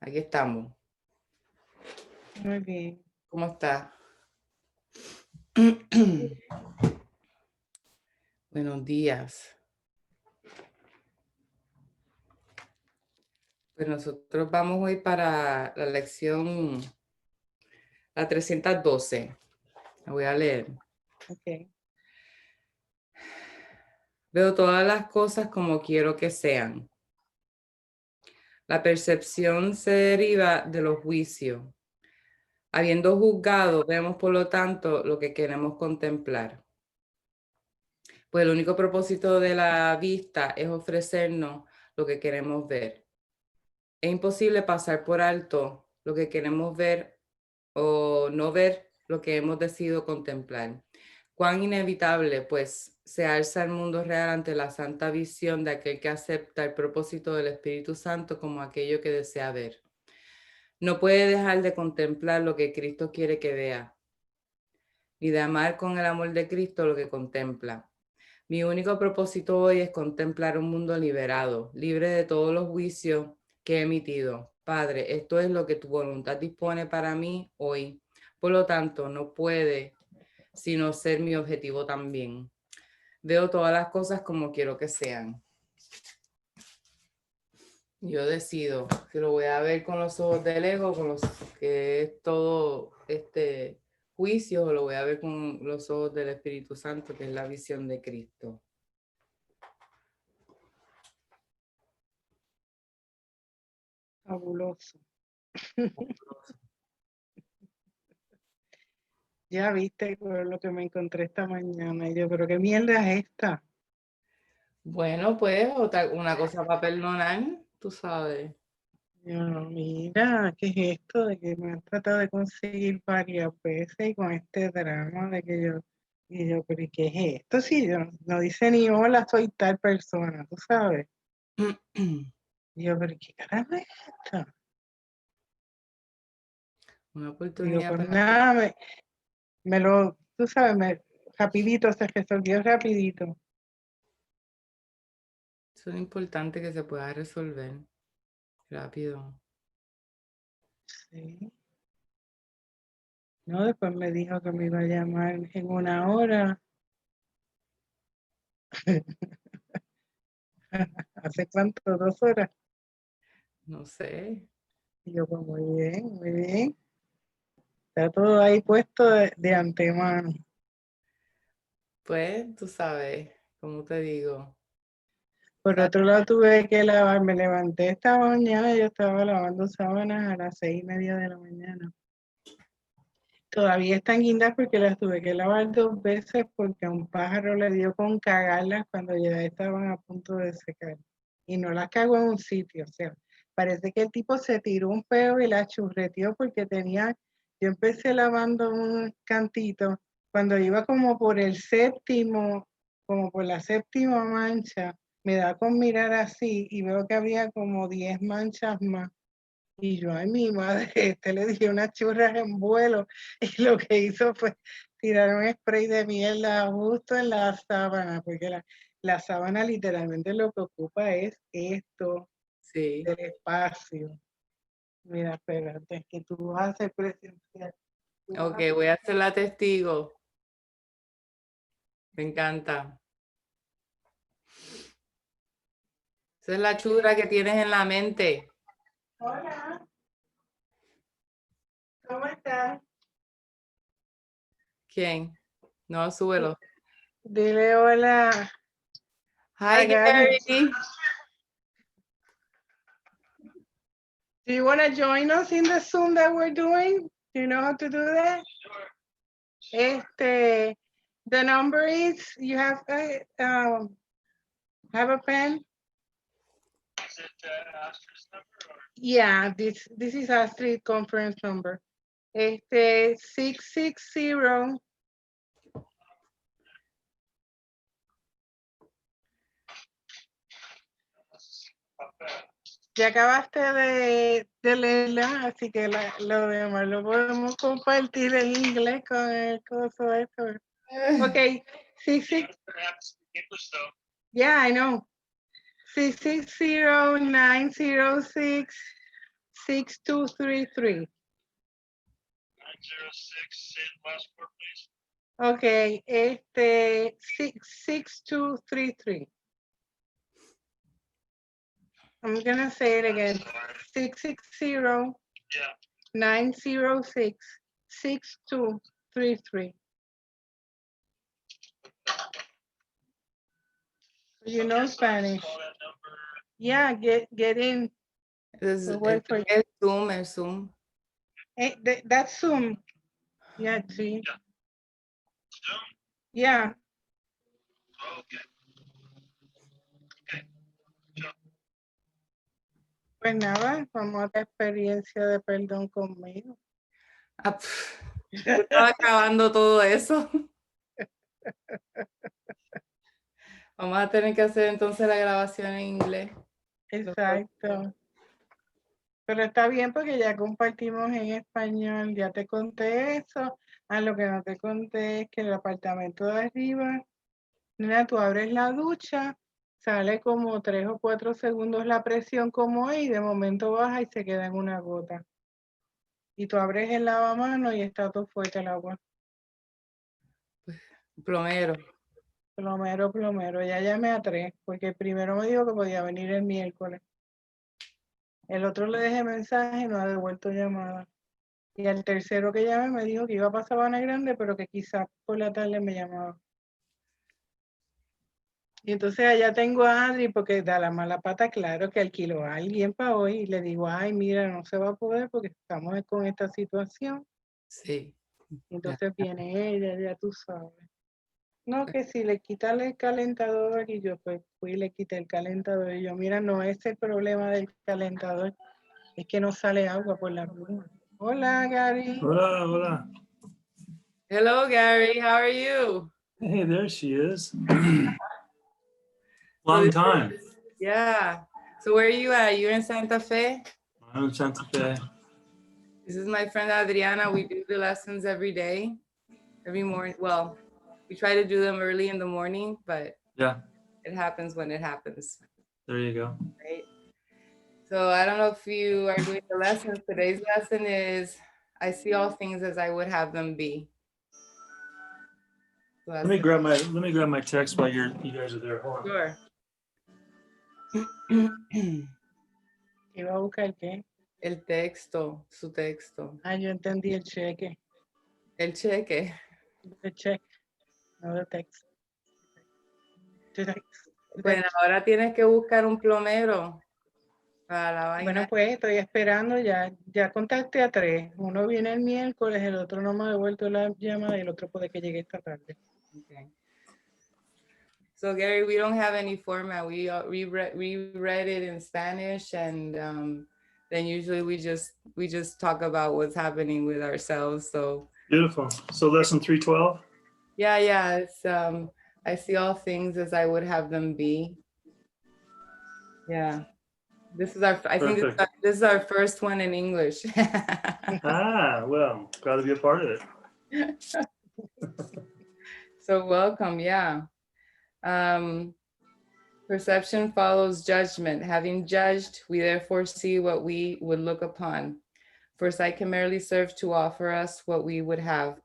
Aquí estamos. Muy bien. ¿Cómo está? Buenos días. Pues nosotros vamos hoy para la lección, la 312. La voy a leer. Okay. Veo todas las cosas como quiero que sean. La percepción se deriva de los juicios. Habiendo juzgado, vemos por lo tanto lo que queremos contemplar. Pues el único propósito de la vista es ofrecernos lo que queremos ver. Es imposible pasar por alto lo que queremos ver o no ver lo que hemos decidido contemplar. Cuán inevitable, pues, se alza el mundo real ante la santa visión de aquel que acepta el propósito del Espíritu Santo como aquello que desea ver. No puede dejar de contemplar lo que Cristo quiere que vea, ni de amar con el amor de Cristo lo que contempla. Mi único propósito hoy es contemplar un mundo liberado, libre de todos los juicios que he emitido. Padre, esto es lo que tu voluntad dispone para mí hoy. Por lo tanto, no puede sino ser mi objetivo también. Veo todas las cosas como quiero que sean. Yo decido si lo voy a ver con los ojos del ego, con los que es todo este juicio, o lo voy a ver con los ojos del Espíritu Santo, que es la visión de Cristo. Fabuloso. Ya viste lo que me encontré esta mañana. Y yo, pero qué mierda es esta. Bueno, pues una cosa para perdonar, tú sabes. Yo, mira, ¿qué es esto? De que me han tratado de conseguir varias veces y con este drama de que yo, pero ¿y qué es esto? Si yo no dice ni hola, soy tal persona, tú sabes. Y yo, pero ¿qué carajo es esto? Una Digo, oportunidad pues para... nada, tú sabes, rapidito, se resolvió rapidito. Eso es importante que se pueda resolver rápido. Sí. No, después me dijo que me iba a llamar en 1 hora. ¿Hace cuánto? 2 horas. No sé. Y yo, pues muy bien, muy bien. Está todo ahí puesto de antemano. Pues, tú sabes, como te digo. Por otro lado, tuve que lavar. Me levanté esta mañana y yo estaba lavando sábanas a las 6:30 de la mañana. Todavía están guindas porque las tuve que lavar 2 veces porque a un pájaro le dio con cagarlas cuando ya estaban a punto de secar. Y no las cagó en un sitio, o sea, parece que el tipo se tiró un peo y la churreteó porque yo empecé lavando un cantito, cuando iba como por el séptimo, como por la séptima mancha, me da con mirar así y veo que había como 10 manchas más. Y yo, ay, mi madre, le dije unas churras en vuelo y lo que hizo fue tirar un spray de mierda justo en la sábana, porque la sábana literalmente lo que ocupa es esto Sí. del espacio. Mira, espérate, que tú vas a hacer presencial. Ok, voy a ser la testigo. Me encanta. Esa es la chura que tienes en la mente. Hola, ¿cómo estás? ¿Quién? No, súbelo. Dile hola Hi, a Gary. Gary. Do you want to join us in the Zoom that we're doing? Do you know how to do that? The number is, you have a pen? Is it Astrid's number? Yeah, this is Astrid conference number. 660. Ya acabaste de leerla, así que lo demás lo podemos compartir en inglés con el coso esto. Okay, 66. Yeah, I know. 660-906 6233. 906, say the last word, please. Okay, 6233. I'm gonna say it again. 660 Yeah. 906 6233. You know Spanish. Call that number. Yeah, get in. Es, We'll wait for you. es Zoom, es Zoom. Hey, that's Zoom. Yeah, see. Zoom? Yeah. Oh, okay. Okay. Sure. Pues nada, vamos a la experiencia de perdón conmigo. Ah, pf, yo estaba grabando todo eso. Vamos a tener que hacer entonces la grabación en inglés. Exacto. Pero está bien porque ya compartimos en español, ya te conté eso. Lo que no te conté es que el apartamento de arriba, mira, tú abres la ducha, sale como 3 o 4 segundos la presión como es y de momento baja y se queda en una gota. Y tú abres el lavamanos y está todo fuerte el agua. Plomero. Plomero. Ya llamé a 3 porque el primero me dijo que podía venir el miércoles. El otro le dejé mensaje y no ha devuelto llamada. Y al tercero que llamé me dijo que iba a Sabana Grande, pero que quizás por la tarde me llamaba. Y entonces allá tengo a Adri, porque da la mala pata, claro, que alquiló a alguien para hoy. Y le digo, ay, mira, no se va a poder porque estamos con esta situación. Sí. Y entonces viene ella, ya tú sabes. No, que si le quita el calentador y yo pues fui y le quité el calentador. Y yo, mira, no es el problema del calentador, es que no sale agua por la bruma. Hola, Gary. Hola, hola. Hello, Gary. How are you? Hey, there she is. Long time. Yeah. So where are you at? You're in Santa Fe? I'm in Santa Fe. This is my friend Adriana. We do the lessons every day, every morning. Well, we try to do them early in the morning, but Yeah, it happens when it happens, there you go. right? So I don't know if you are doing the lessons. Today's lesson is, I see all things as I would have them be. So Let me grab my text while you guys are there. Hold on. Sure. Iba a buscar qué. El texto, su texto. Yo entendí el cheque. El cheque. The check, no the text. Bueno, ahora tienes que buscar un plomero para la vaina. Bueno, pues estoy esperando, ya contacté a 3. Uno viene el miércoles, el otro no me ha devuelto la llamada y el otro puede que llegue esta tarde. Okay. So Gary, we don't have any format. We read it in Spanish, and then usually we just talk about what's happening with ourselves. So Beautiful. So lesson 312. yeah, it's I see all things as I would have them be. Yeah, this is our. I think this is our first one in English. Well, got to be a part of it. So welcome, yeah. Perception follows judgment. Having judged, we therefore see what we would look upon. For sight can merely serve to offer us what we would have.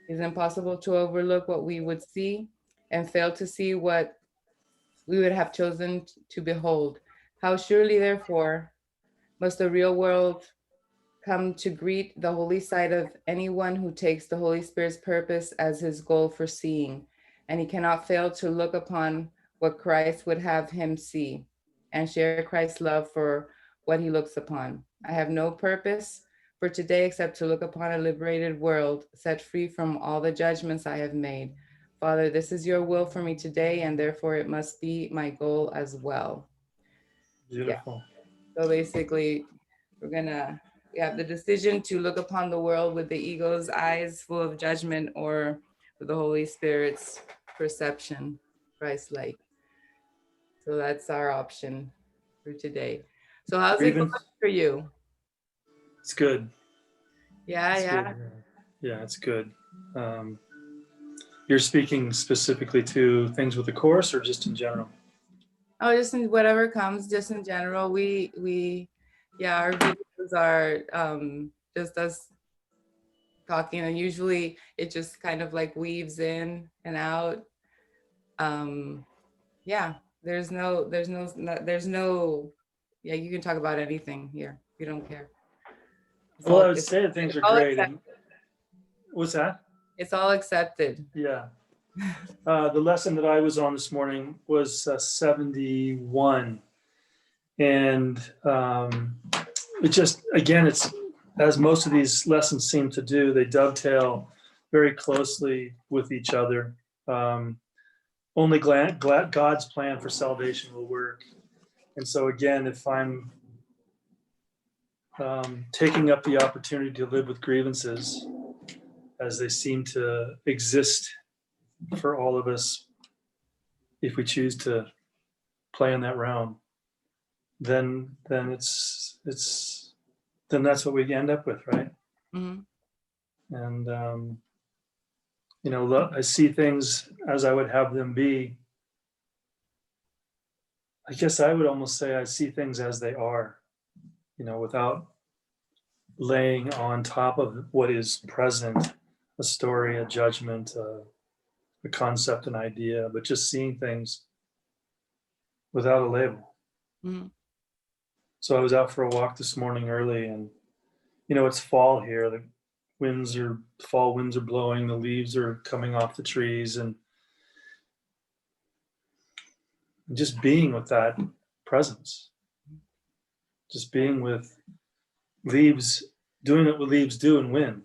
It is impossible to overlook what we would see and fail to see what we would have chosen to behold. How surely, therefore, must the real world come to greet the holy sight of anyone who takes the Holy Spirit's purpose as his goal for seeing, and he cannot fail to look upon what Christ would have him see and share Christ's love for what he looks upon. I have no purpose for today except to look upon a liberated world set free from all the judgments I have made. Father, this is your will for me today, and therefore it must be my goal as well. Beautiful. Yeah. So basically, we have the decision to look upon the world with the ego's eyes full of judgment or with the Holy Spirit's perception, Christ-like. So that's our option for today. So how's it going for you? It's good. Yeah, It's yeah. good. Yeah, it's good. You're speaking specifically to things with the course or just in general? Oh, just in whatever comes, just in general. Our videos classes are just us talking, and usually it just kind of like weaves in and out. Yeah, there's no, yeah, you can talk about anything here. We don't care. Well, I would say that things are great. accepted. What's that? It's all accepted. Yeah. The lesson that I was on this morning was 71. And it just, again, it's, as most of these lessons seem to do, they dovetail very closely with each other. Only God's plan for salvation will work. And so again, if I'm taking up the opportunity to live with grievances as they seem to exist for all of us, if we choose to play in that realm, then it's then that's what we end up with, right? Mhm. And you know, I see things as I would have them be. I guess I would almost say I see things as they are, you know, without laying on top of what is present, a story, a judgment, a concept, an idea, but just seeing things without a label. Mhm. So I was out for a walk this morning early, and you know, it's fall here. The fall winds are blowing, the leaves are coming off the trees, and just being with that presence, just being with leaves, doing what leaves do in wind,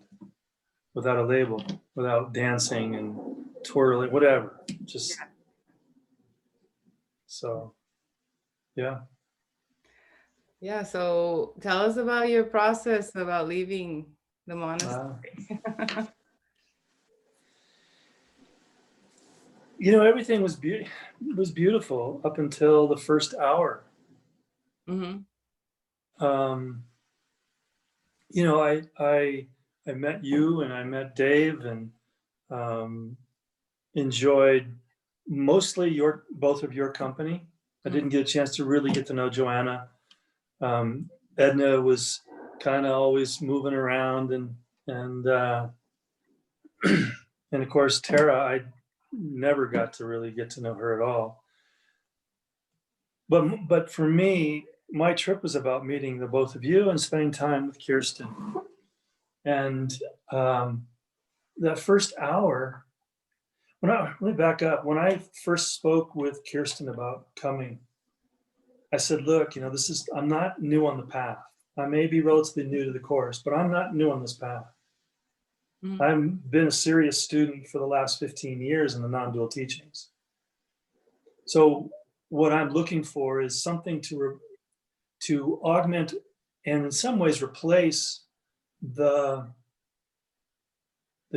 without a label, without dancing and twirling, whatever. Just so, yeah. Yeah, so tell us about your process about leaving the monastery. You know, everything was beautiful up until the first hour. Mhm. You know, I met you and I met Dave, and enjoyed mostly both of your company. I didn't get a chance to really get to know Joanna. Edna was kind of always moving around, and and of course Tara, I never got to really get to know her at all. But for me, my trip was about meeting the both of you and spending time with Kirsten. And that first hour, let me back up. When I first spoke with Kirsten about coming, I said, look, you know, I'm not new on the path. I may be relatively new to the course, but I'm not new on this path. Mhm. I've been a serious student for the last 15 years in the non-dual teachings. So what I'm looking for is something to augment and in some ways replace the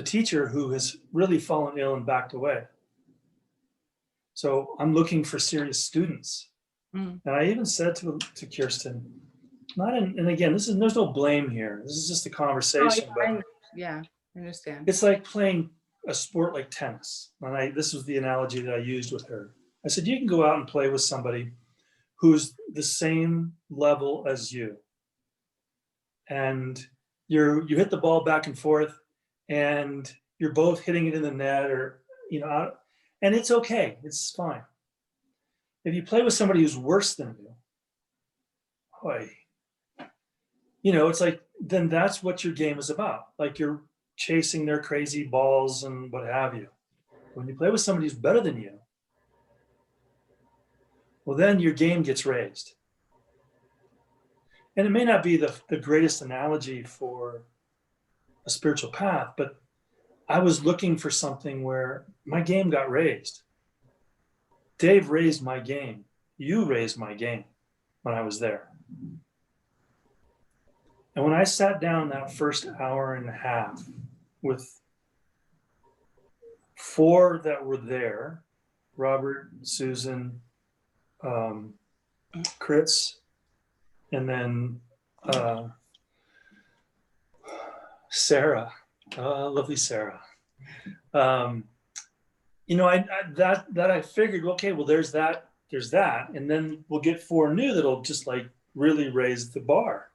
teacher who has really fallen ill and backed away. So I'm looking for serious students. Mhm. And I even said to Kirsten, and again, there's no blame here. This is just a conversation, but Yeah, I understand. it's like playing a sport like tennis. And this was the analogy that I used with her. I said, you can go out and play with somebody who's the same level as you. And you hit the ball back and forth, and you're both hitting it in the net, or, you know, out, and it's okay. It's fine. If you play with somebody who's worse than you, boy, you know, it's like, then that's what your game is about. Like you're chasing their crazy balls and what have you. When you play with somebody who's better than you, well, then your game gets raised. And it may not be the greatest analogy for a spiritual path, but I was looking for something where my game got raised. Dave raised my game. You raised my game when I was there. And when I sat down that first hour and a half with 4 that were there, Robert, Susan, Kritz, and then Sarah, lovely Sarah. You know, I figured, okay, well, there's that, and then we'll get 4 new that'll just like really raise the bar.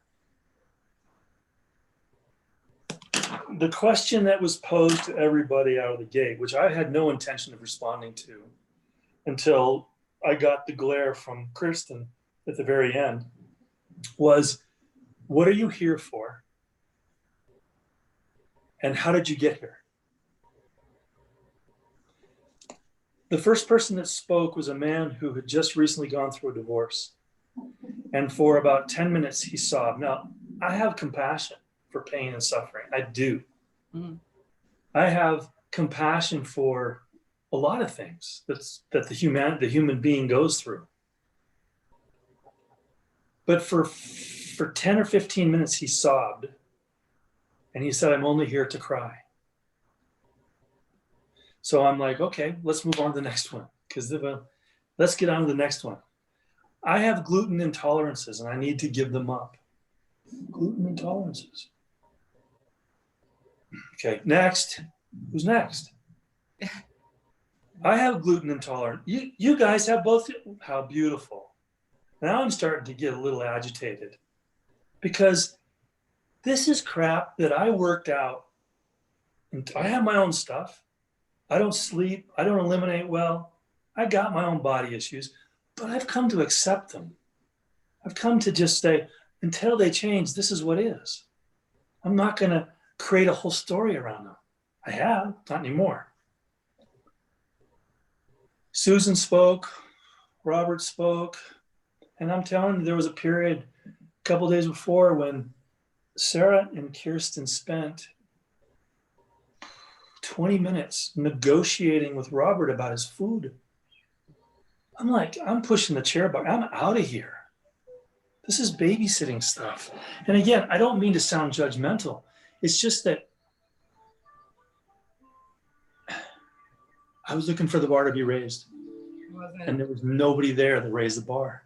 the question that was posed to everybody out of the gate, which I had no intention of responding to until I got the glare from Kirsten at the very end, was, what are you here for? And how did you get here? The first person that spoke was a man who had just recently gone through a divorce. And for about 10 minutes, he sobbed. Now, I have compassion for pain and suffering. I do. Mhm. I have compassion for a lot of things that the human being goes through. But for 10 or 15 minutes, he sobbed. And he said, I'm only here to cry. So I'm like, okay, let's move on to the next one. Because let's get on to the next one. I have gluten intolerances and I need to give them up. Gluten intolerances. Okay, next. Who's next? I have gluten intolerant. You guys have both. How beautiful. Now I'm starting to get a little agitated because this is crap that I worked out. And I have my own stuff. I don't sleep. I don't eliminate well. I got my own body issues, but I've come to accept them. I've come to just say, until they change, this is what is. I'm not going to create a whole story around them. I have, not anymore. Susan spoke, Robert spoke, and I'm telling you, there was a period a couple days before when Sarah and Kirsten spent 20 minutes negotiating with Robert about his food. I'm like, I'm pushing the chair back. I'm out of here. This is babysitting stuff. And again, I don't mean to sound judgmental. It's just that I was looking for the bar to be raised. And there was nobody there that raised the bar.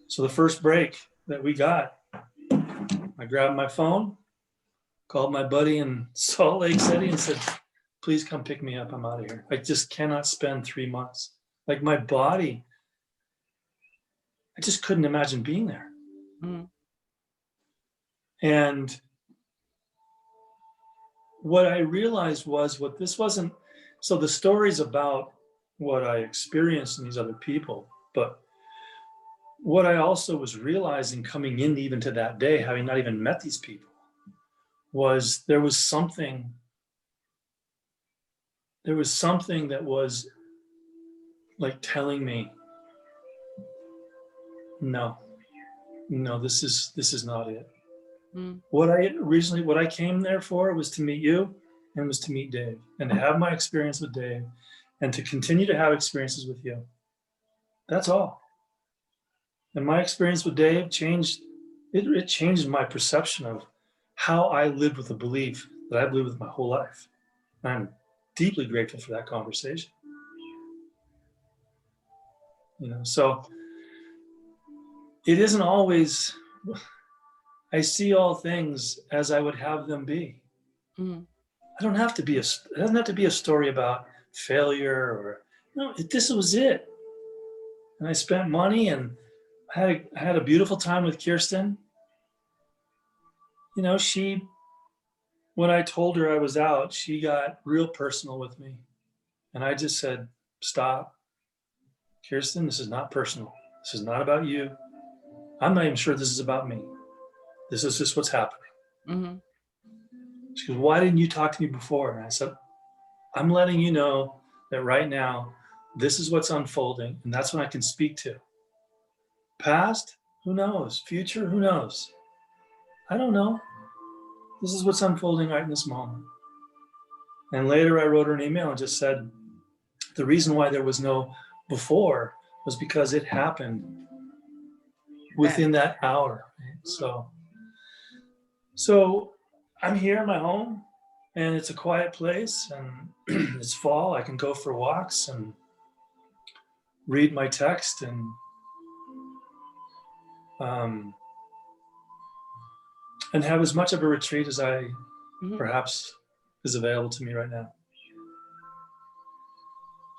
So the first break that we got, I grabbed my phone, called my buddy in Salt Lake City and said, please come pick me up. I'm out of here. I just cannot spend 3 months. Like my body, I just couldn't imagine being there. Mhm. And what I realized was what this wasn't, so the story's about what I experienced in these other people, but what I also was realizing coming in even to that day, having not even met these people, was there was something that was like telling me, no, this is not it. Mhm. What I came there for was to meet you and was to meet Dave and to have my experience with Dave and to continue to have experiences with you. That's all. And my experience with Dave changed, it changed my perception of how I lived with a belief that I've lived with my whole life. And I'm deeply grateful for that conversation. So it isn't always, I see all things as I would have them be. Mhm. It doesn't have to be a story about failure or, no, this was it. And I spent money and I had a beautiful time with Kirsten. When I told her I was out, she got real personal with me. And I just said, stop. Kirsten, this is not personal. This is not about you. I'm not even sure this is about me. This is just what's happening. Mhm. She goes, why didn't you talk to me before? And I said, I'm letting you know that right now, this is what's unfolding, and that's what I can speak to. Past, who knows? Future, who knows? I don't know. This is what's unfolding right in this moment. And later I wrote her an email and just said, the reason why there was no before was because it happened within that hour. So I'm here in my home and it's a quiet place and it's fall. I can go for walks and read my text and have as much of a retreat as I Mhm. perhaps is available to me right now.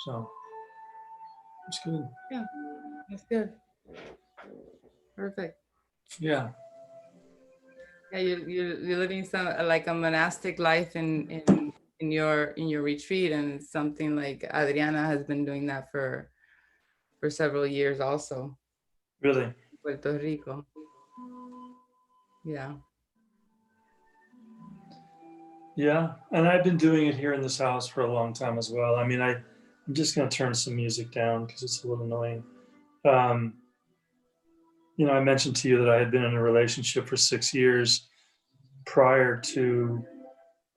So it's good. Yeah, that's good. Perfect. Yeah. Yeah, you're living some like a monastic life in your retreat, and it's something like Adriana has been doing that for several years also. Really? Puerto Rico. Yeah. Yeah. And I've been doing it here in this house for a long time as well. I mean, I'm just going to turn some music down because it's a little annoying. You know, I mentioned to you that I had been in a relationship for 6 years prior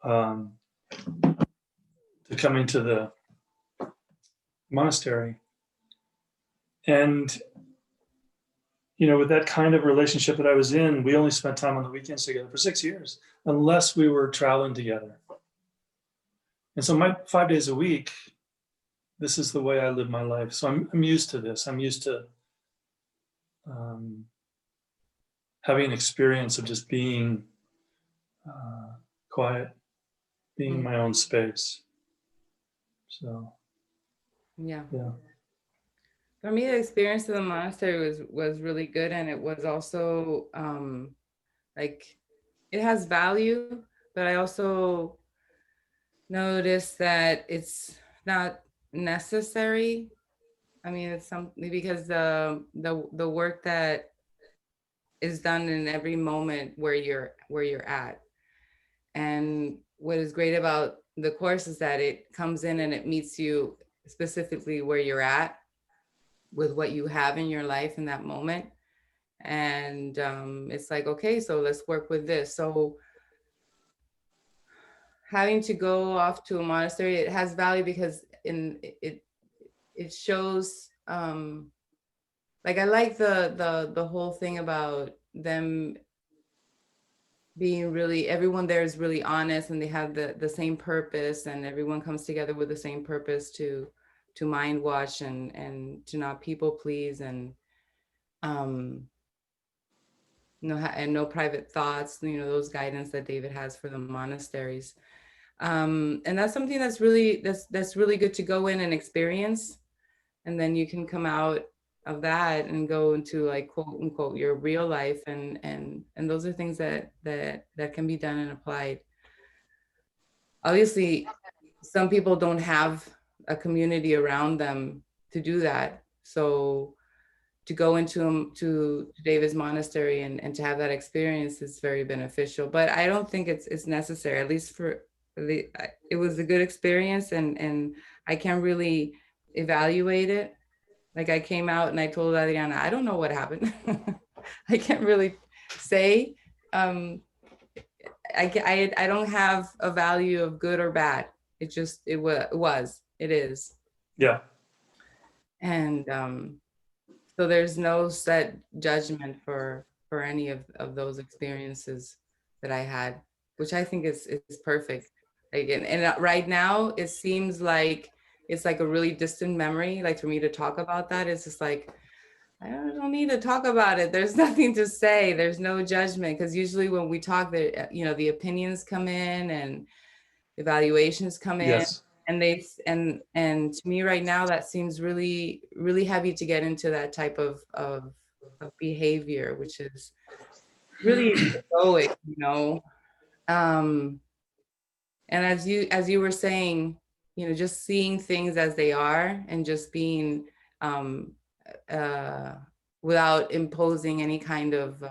um, to coming to the monastery. And, you know, with that kind of relationship that I was in, we only spent time on the weekends together for 6 years, unless we were traveling together. And so my 5 days a week, this is the way I live my life. So I'm used to this. I'm used to having an experience of just being quiet, being in my own space. So, Yeah. yeah. For me, the experience of the monastery was really good, and it was also like it has value, but I also noticed that it's not necessary. I mean, it's something because the work that is done in every moment where you're at. And what is great about the course is that it comes in and it meets you specifically where you're at with what you have in your life in that moment. And it's like, okay, so let's work with this. So having to go off to a monastery, it has value because it shows like I like the whole thing about them being really, everyone there is really honest, and they have the same purpose, and everyone comes together with the same purpose to mind watch and to not people please, and no private thoughts, those guidance that David has for the monasteries. And that's something that's really good to go in and experience, and then you can come out of that and go into, like, quote unquote, your real life, and those are things that can be done and applied. Obviously, some people don't have a community around them to do that, so to go into to David's monastery and to have that experience is very beneficial. But I don't think it's necessary, at least for it was a good experience, and I can't really evaluate it. Like, I came out and I told Adriana, I don't know what happened. I can't really say. I don't have a value of good or bad. It just, it is. Yeah. And so there's no set judgment for any of those experiences that I had, which I think is perfect. Like, and right now it seems like it's like a really distant memory. Like, for me to talk about that, it's just like, I don't need to talk about it. There's nothing to say. There's no judgment, because usually when we talk, the opinions come in and evaluations come in. Yes. And to me right now, that seems really, really heavy to get into that type of behavior, which is really egoic, and as you were saying, just seeing things as they are, and just being without imposing any kind of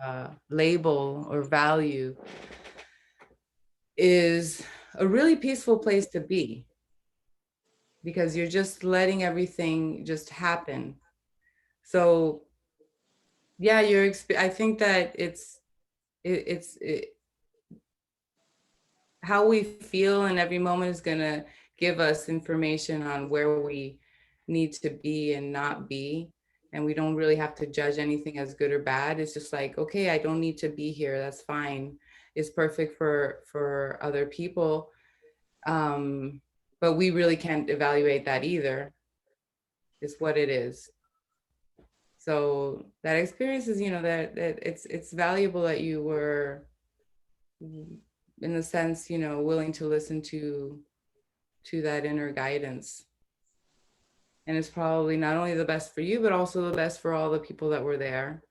label or value is a really peaceful place to be, because you're just letting everything just happen. So yeah, I think that it's how we feel in every moment is going to give us information on where we need to be and not be. And we don't really have to judge anything as good or bad. It's just like, okay, I don't need to be here. That's fine. It's perfect for other people. But we really can't evaluate that either. It's what it is. So that experience is, that it's valuable that you were, in the sense, willing to listen to that inner guidance. And it's probably not only the best for you, but also the best for all the people that were there.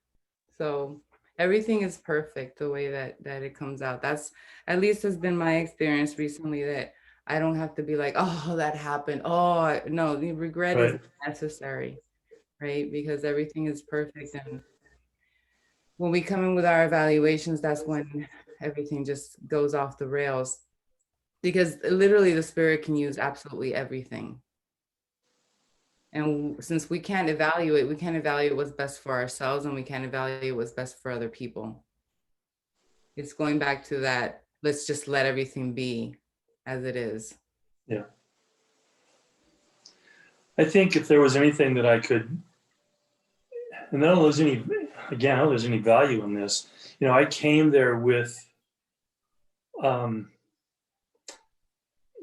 So everything is perfect the way that it comes out. That's at least has been my experience recently, that I don't have to be like, oh, that happened. Oh, no, the regret is Right. necessary, right? Because everything is perfect. And when we come in with our evaluations, that's when everything just goes off the rails. Because literally the spirit can use absolutely everything. And since we can't evaluate what's best for ourselves, and we can't evaluate what's best for other people. It's going back to that, let's just let everything be as it is. Yeah. I think if there was anything that I could, and I don't know there's any, again, I don't know there's any value in this. You know, I came there with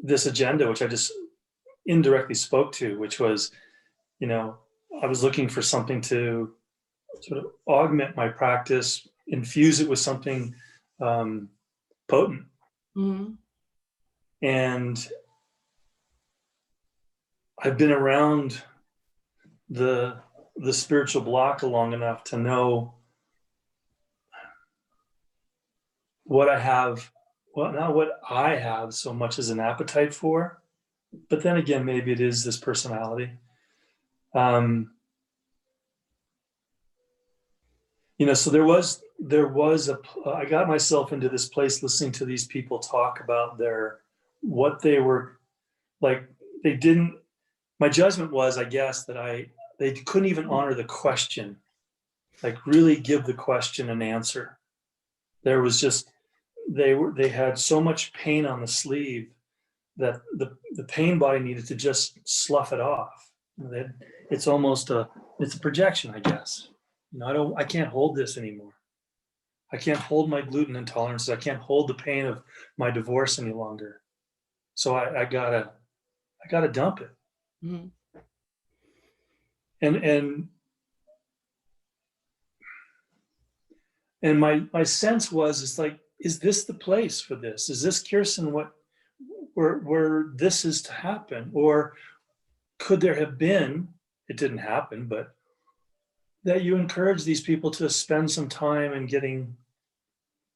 this agenda, which I just indirectly spoke to, which was, you know, I was looking for something to sort of augment my practice, infuse it with something potent. Mm-hmm. And I've been around the spiritual block long enough to know what I have, well, not what I have so much as an appetite for, but then again, maybe it is this personality. You know, so there was I got myself into this place listening to these people talk about what they were like. They didn't, my judgment was, I guess, that they couldn't even honor the question, like really give the question an answer. There was just, they had so much pain on the sleeve that the pain body needed to just slough it off. It's almost it's a projection, I guess. You know, I can't hold this anymore. I can't hold my gluten intolerances. I can't hold the pain of my divorce any longer. So I gotta dump it. Mm-hmm. And my sense was, it's like, is this the place for this? Is this, Kirsten, where this is to happen? Or could there have been, it didn't happen, but that you encourage these people to spend some time in getting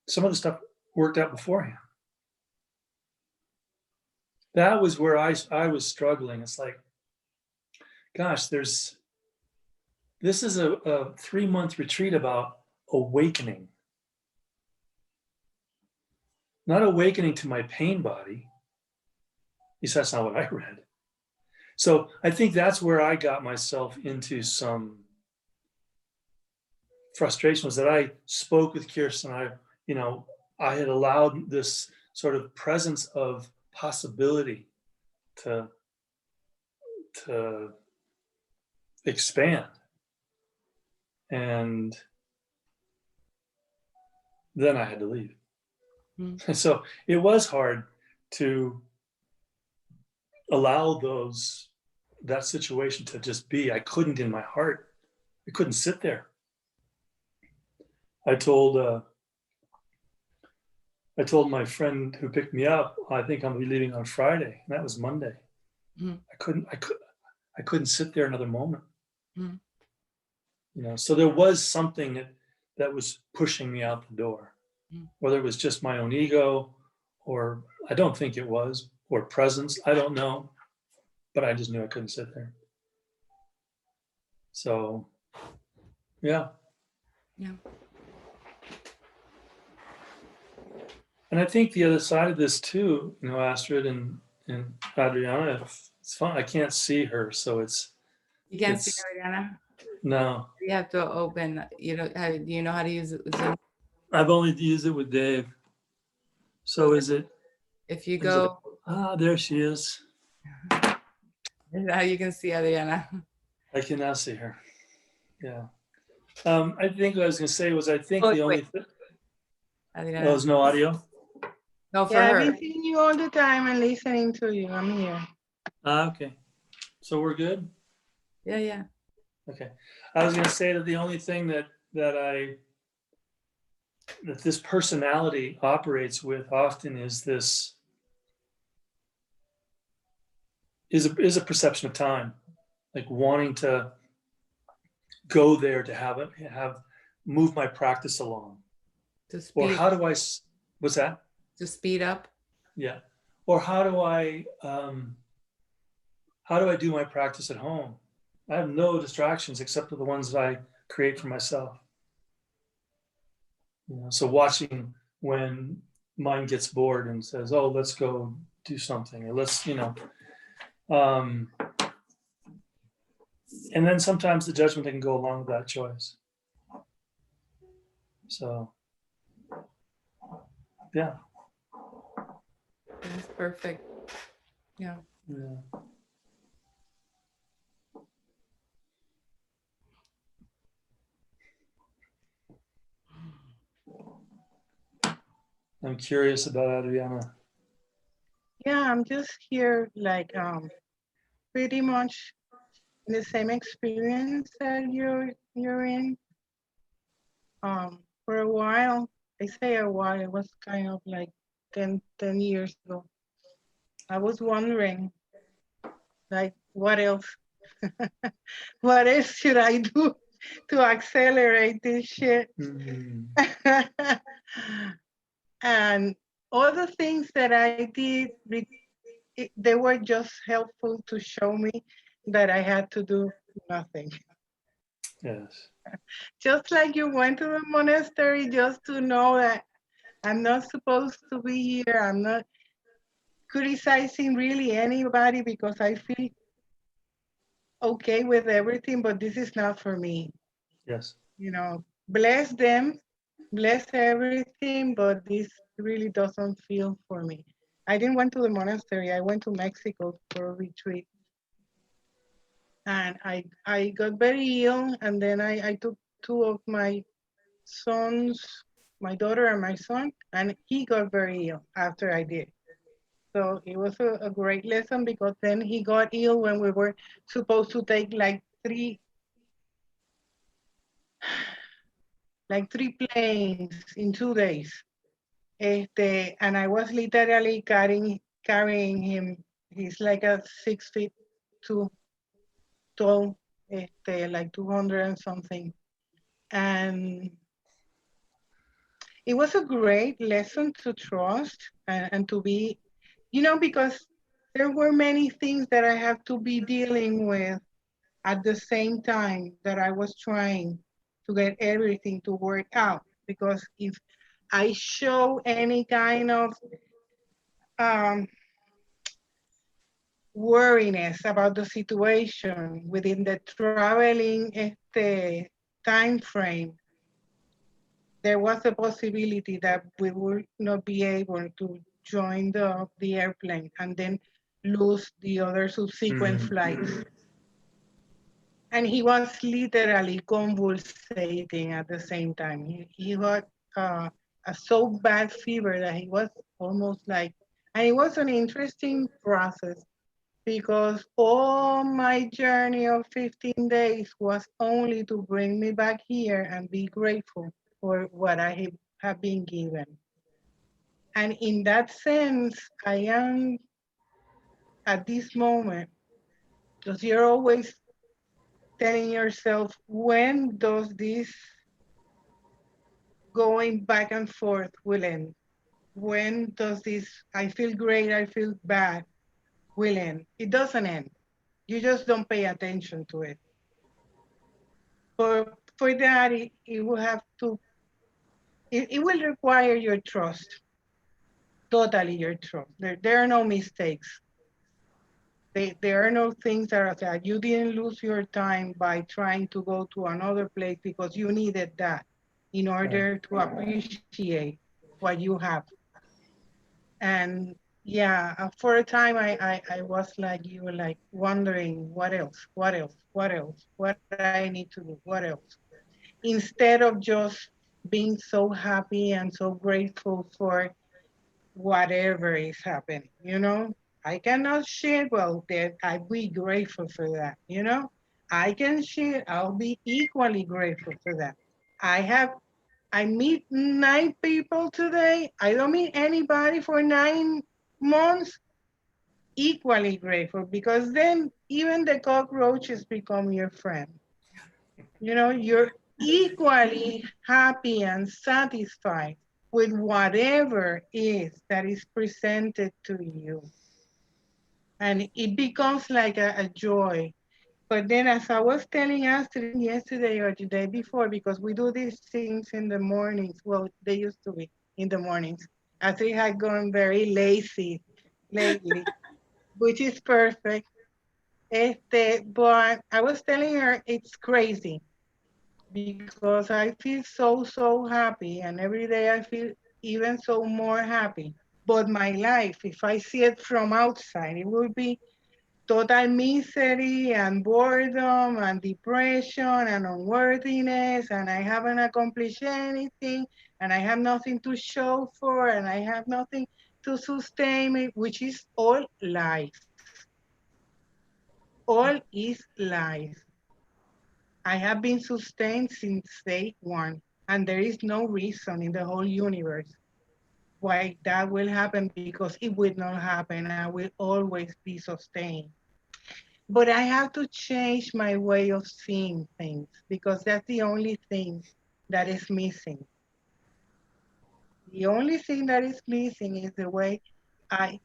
some of the stuff worked out beforehand? That was where I was struggling. It's like, gosh, this is a 3-month retreat about awakening. Not awakening to my pain body. At least that's not what I read. So I think that's where I got myself into some frustration, was that I spoke with Kirsten. I had allowed this sort of presence of possibility to expand. And then I had to leave. Mm-hmm. And so it was hard to allow that situation to just be. I couldn't, in my heart, I couldn't sit there. I told my friend who picked me up, I think I'm gonna be leaving on Friday, and that was Monday. Mm-hmm. I couldn't sit there another moment. Mm-hmm. You know, so there was something that was pushing me out the door. Mm-hmm. Whether it was just my own ego, or I don't think it was, or presence, I don't know, but I just knew I couldn't sit there. So, yeah. Yeah. And I think the other side of this too, you know, Astrid and Adriana, it's fun. I can't see her, so it's. You can't see Adriana? No. You have to open. Do you know how to use it with Zoom? I've only used it with Dave. So is it? If you go. There she is. Now you can see Adriana. I can now see her. Yeah. I think what I was going to say was, I think the only thing. Adriana. Oh, there's no audio? No, for her. I've been seeing you all the time and listening to you. I'm here. Okay. So we're good? Yeah. Okay. I was going to say that the only thing that this personality operates with often is a perception of time, like wanting to go there, to have move my practice along? To Or speed, how do what's that? to speed up. Yeah. Or how do I do my practice at home? I have no distractions except for the ones that I create for myself. You know, so watching when mind gets bored and says, "Oh, let's go do something," or let's, and then sometimes the judgment that can go along with that choice. So, yeah. That's perfect. Yeah. Yeah. I'm curious about Adriana. Yeah, I'm just here like pretty much in the same experience that you're in. For a while, I say a while, it was kind of like 10 years ago. I was wondering, like, what else? What else should I do to accelerate this shit? Mm. And all the things that I did, they were just helpful to show me that I had to do nothing. Yes. Just like you went to the monastery just to know that I'm not supposed to be here. I'm not criticizing really anybody because I feel okay with everything, but this is not for me. Yes. Bless them, bless everything, but this really doesn't feel for me. I didn't went to the monastery. I went to Mexico for a retreat. And I got very ill, and then I took two of my sons, my daughter and my son, and he got very ill after I did. So it was a great lesson because then he got ill when we were supposed to take like three planes in 2 days. And I was literally carrying him. He's like a 6 feet tall, like 200 and something. And it was a great lesson to trust and to be, because there were many things that I have to be dealing with at the same time that I was trying to get everything to work out. Because if I show any kind of worriness about the situation within the traveling time frame, there was a possibility that we would not be able to join the airplane and then lose the other subsequent flights. And he was literally convulsating at the same time. He got a so bad fever that he was almost like, and it was an interesting process because all my journey of 15 days was only to bring me back here and be grateful for what I have been given. And in that sense, I am at this moment, because you're always telling yourself, when does this going back and forth will end? When does this, I feel great, I feel bad, will end? It doesn't end. You just don't pay attention to it. For that, it will have to, it will require your trust, totally your trust. There are no mistakes. There are no things that are that you didn't lose your time by trying to go to another place because you needed that in order to appreciate what you have. And yeah, for a time I was like you were like wondering what else, what I need to do, what else, instead of just being so happy and so grateful for whatever is happening, I cannot share, well, that I'll be grateful for that, I can share, I'll be equally grateful for that. I meet 9 people today. I don't meet anybody for 9 months. Equally grateful, because then even the cockroaches become your friend. equally happy and satisfied with whatever is that is presented to you. And it becomes like a joy. But then as I was telling Astrid yesterday or the day before, because we do these things in the mornings, well, they used to be in the mornings. Astrid had gone very lazy lately, which is perfect. But I was telling her it's crazy because I feel so happy, and every day I feel even so more happy. But my life, if I see it from outside, it will be total misery and boredom and depression and unworthiness, and I haven't accomplished anything, and I have nothing to show for, and I have nothing to sustain me, which is all lies. All is lies. I have been sustained since day one, and there is no reason in the whole universe why that will happen, because it will not happen. I will always be sustained. But I have to change my way of seeing things, because that's the only thing that is missing. The only thing that is missing is the way I,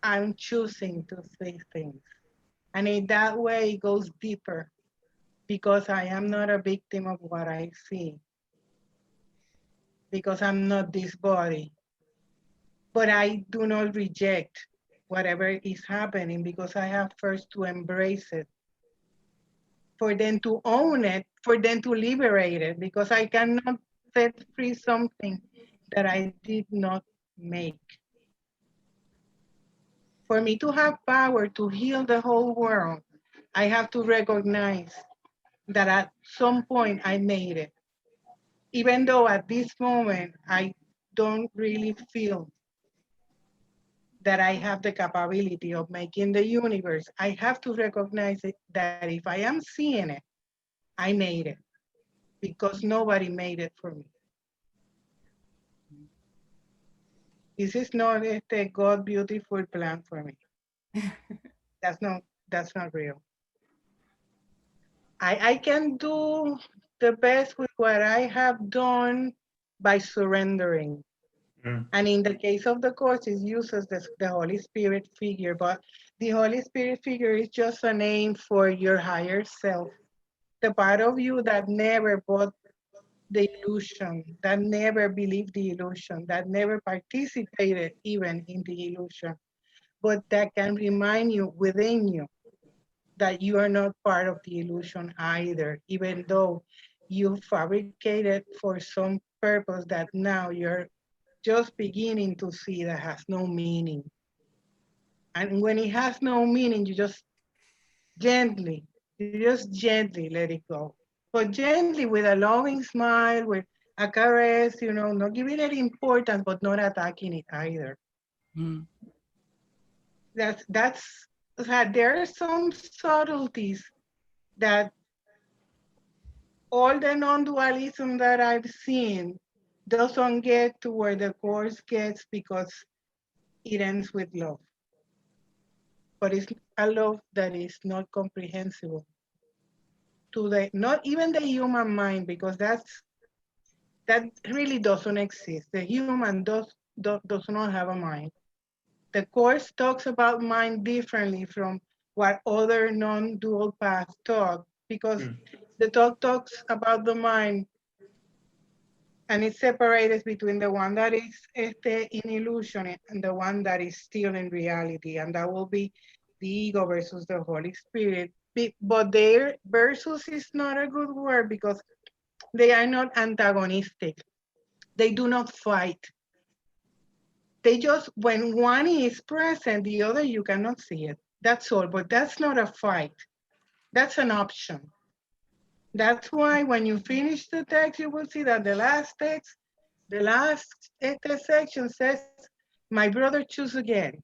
I'm choosing to see things. And in that way, it goes deeper, because I am not a victim of what I see, because I'm not this body. But I do not reject whatever is happening, because I have first to embrace it, for them to own it, for them to liberate it, because I cannot set free something that I did not make. For me to have power to heal the whole world, I have to recognize that at some point I made it. Even though at this moment I don't really feel that I have the capability of making the universe, I have to recognize it, that if I am seeing it, I made it, because nobody made it for me. This is not a God beautiful plan for me. That's not real. I can do the best with what I have done by surrendering. Mm. And in the case of the Course, it uses the Holy Spirit figure, but the Holy Spirit figure is just a name for your higher self, the part of you that never bought the illusion, that never believed the illusion, that never participated even in the illusion, but that can remind you within you that you are not part of the illusion either, even though you fabricated for some purpose that now you're just beginning to see that has no meaning. And when it has no meaning, you just gently let it go. But gently, with a loving smile, with a caress, not giving it importance, but not attacking it either. Mm. There are some subtleties that all the non-dualism that I've seen doesn't get to where the Course gets, because it ends with love. But it's a love that is not comprehensible to not even the human mind, because that really doesn't exist. The human does not have a mind. The Course talks about mind differently from what other non-dual paths talk, because the talk talks about the mind, and it's separated between the one that is in illusion and the one that is still in reality, and that will be the ego versus the Holy Spirit. But their versus is not a good word, because they are not antagonistic. They do not fight. They just, when one is present, the other, you cannot see it. That's all, but that's not a fight. That's an option. That's why when you finish the text, you will see that the last section says, my brother, choose again.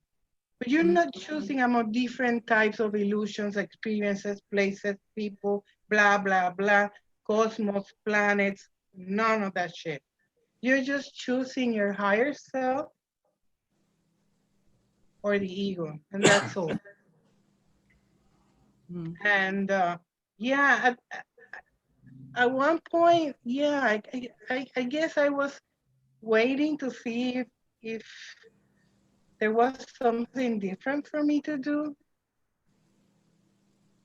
But you're not choosing among different types of illusions, experiences, places, people, blah, blah, blah, cosmos, planets, none of that shit. You're just choosing your higher self or the ego, and that's all. Mm. And yeah, at one point, yeah, I guess I was waiting to see if there was something different for me to do,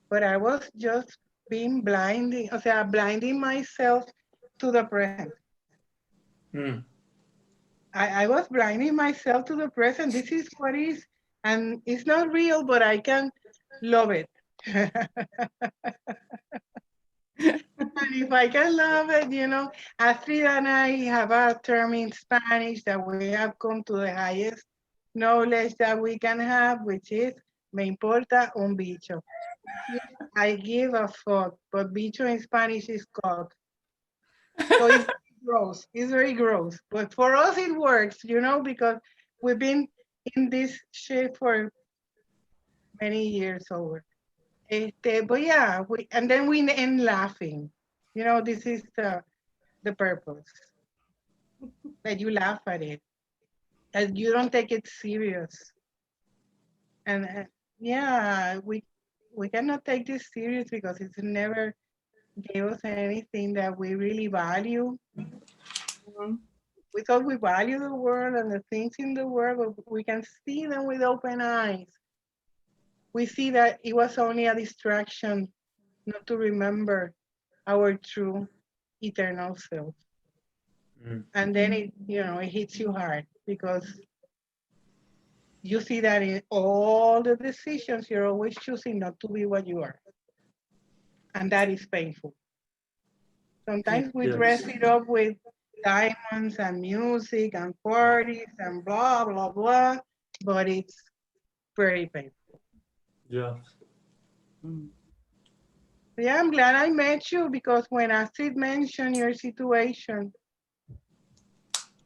but I was just being blinding, o sea, blinding myself to the present. Mm. I was blinding myself to the present. This is what is, and it's not real, but I can love it. And if I can love it, you know, Astrid and I have a term in Spanish that we have come to the highest knowledge that we can have, which is, me importa un bicho. I give a fuck, but bicho in Spanish is cock. So it's gross. It's very gross. But for us, it works, you know, because we've been in this shit for many years over. But yeah, and then we end laughing. You know, this is the purpose, that you laugh at it, and you don't take it serious. And yeah, we cannot take this serious because it's never gave us anything that we really value. We thought we value the world and the things in the world, but we can see them with open eyes. We see that it was only a distraction not to remember our true eternal self. Mm. And then it, you know, it hits you hard because you see that in all the decisions, you're always choosing not to be what you are. And that is painful. Sometimes we dress Yes. it up with diamonds and music and parties and blah, blah, blah, but it's very painful. Yeah. Yeah, I'm glad I met you because when Astrid mentioned your situation,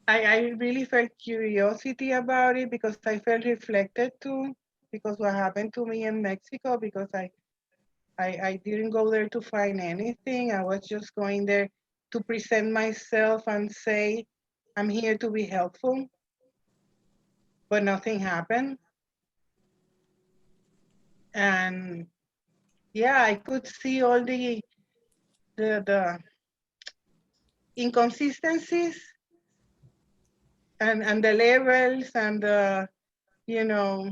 I really felt curiosity about it because I felt reflected too, because what happened to me in Mexico, because I didn't go there to find anything. I was just going there to present myself and say, I'm here to be helpful, but nothing happened. And yeah, I could see all the inconsistencies and the levels and the, you know,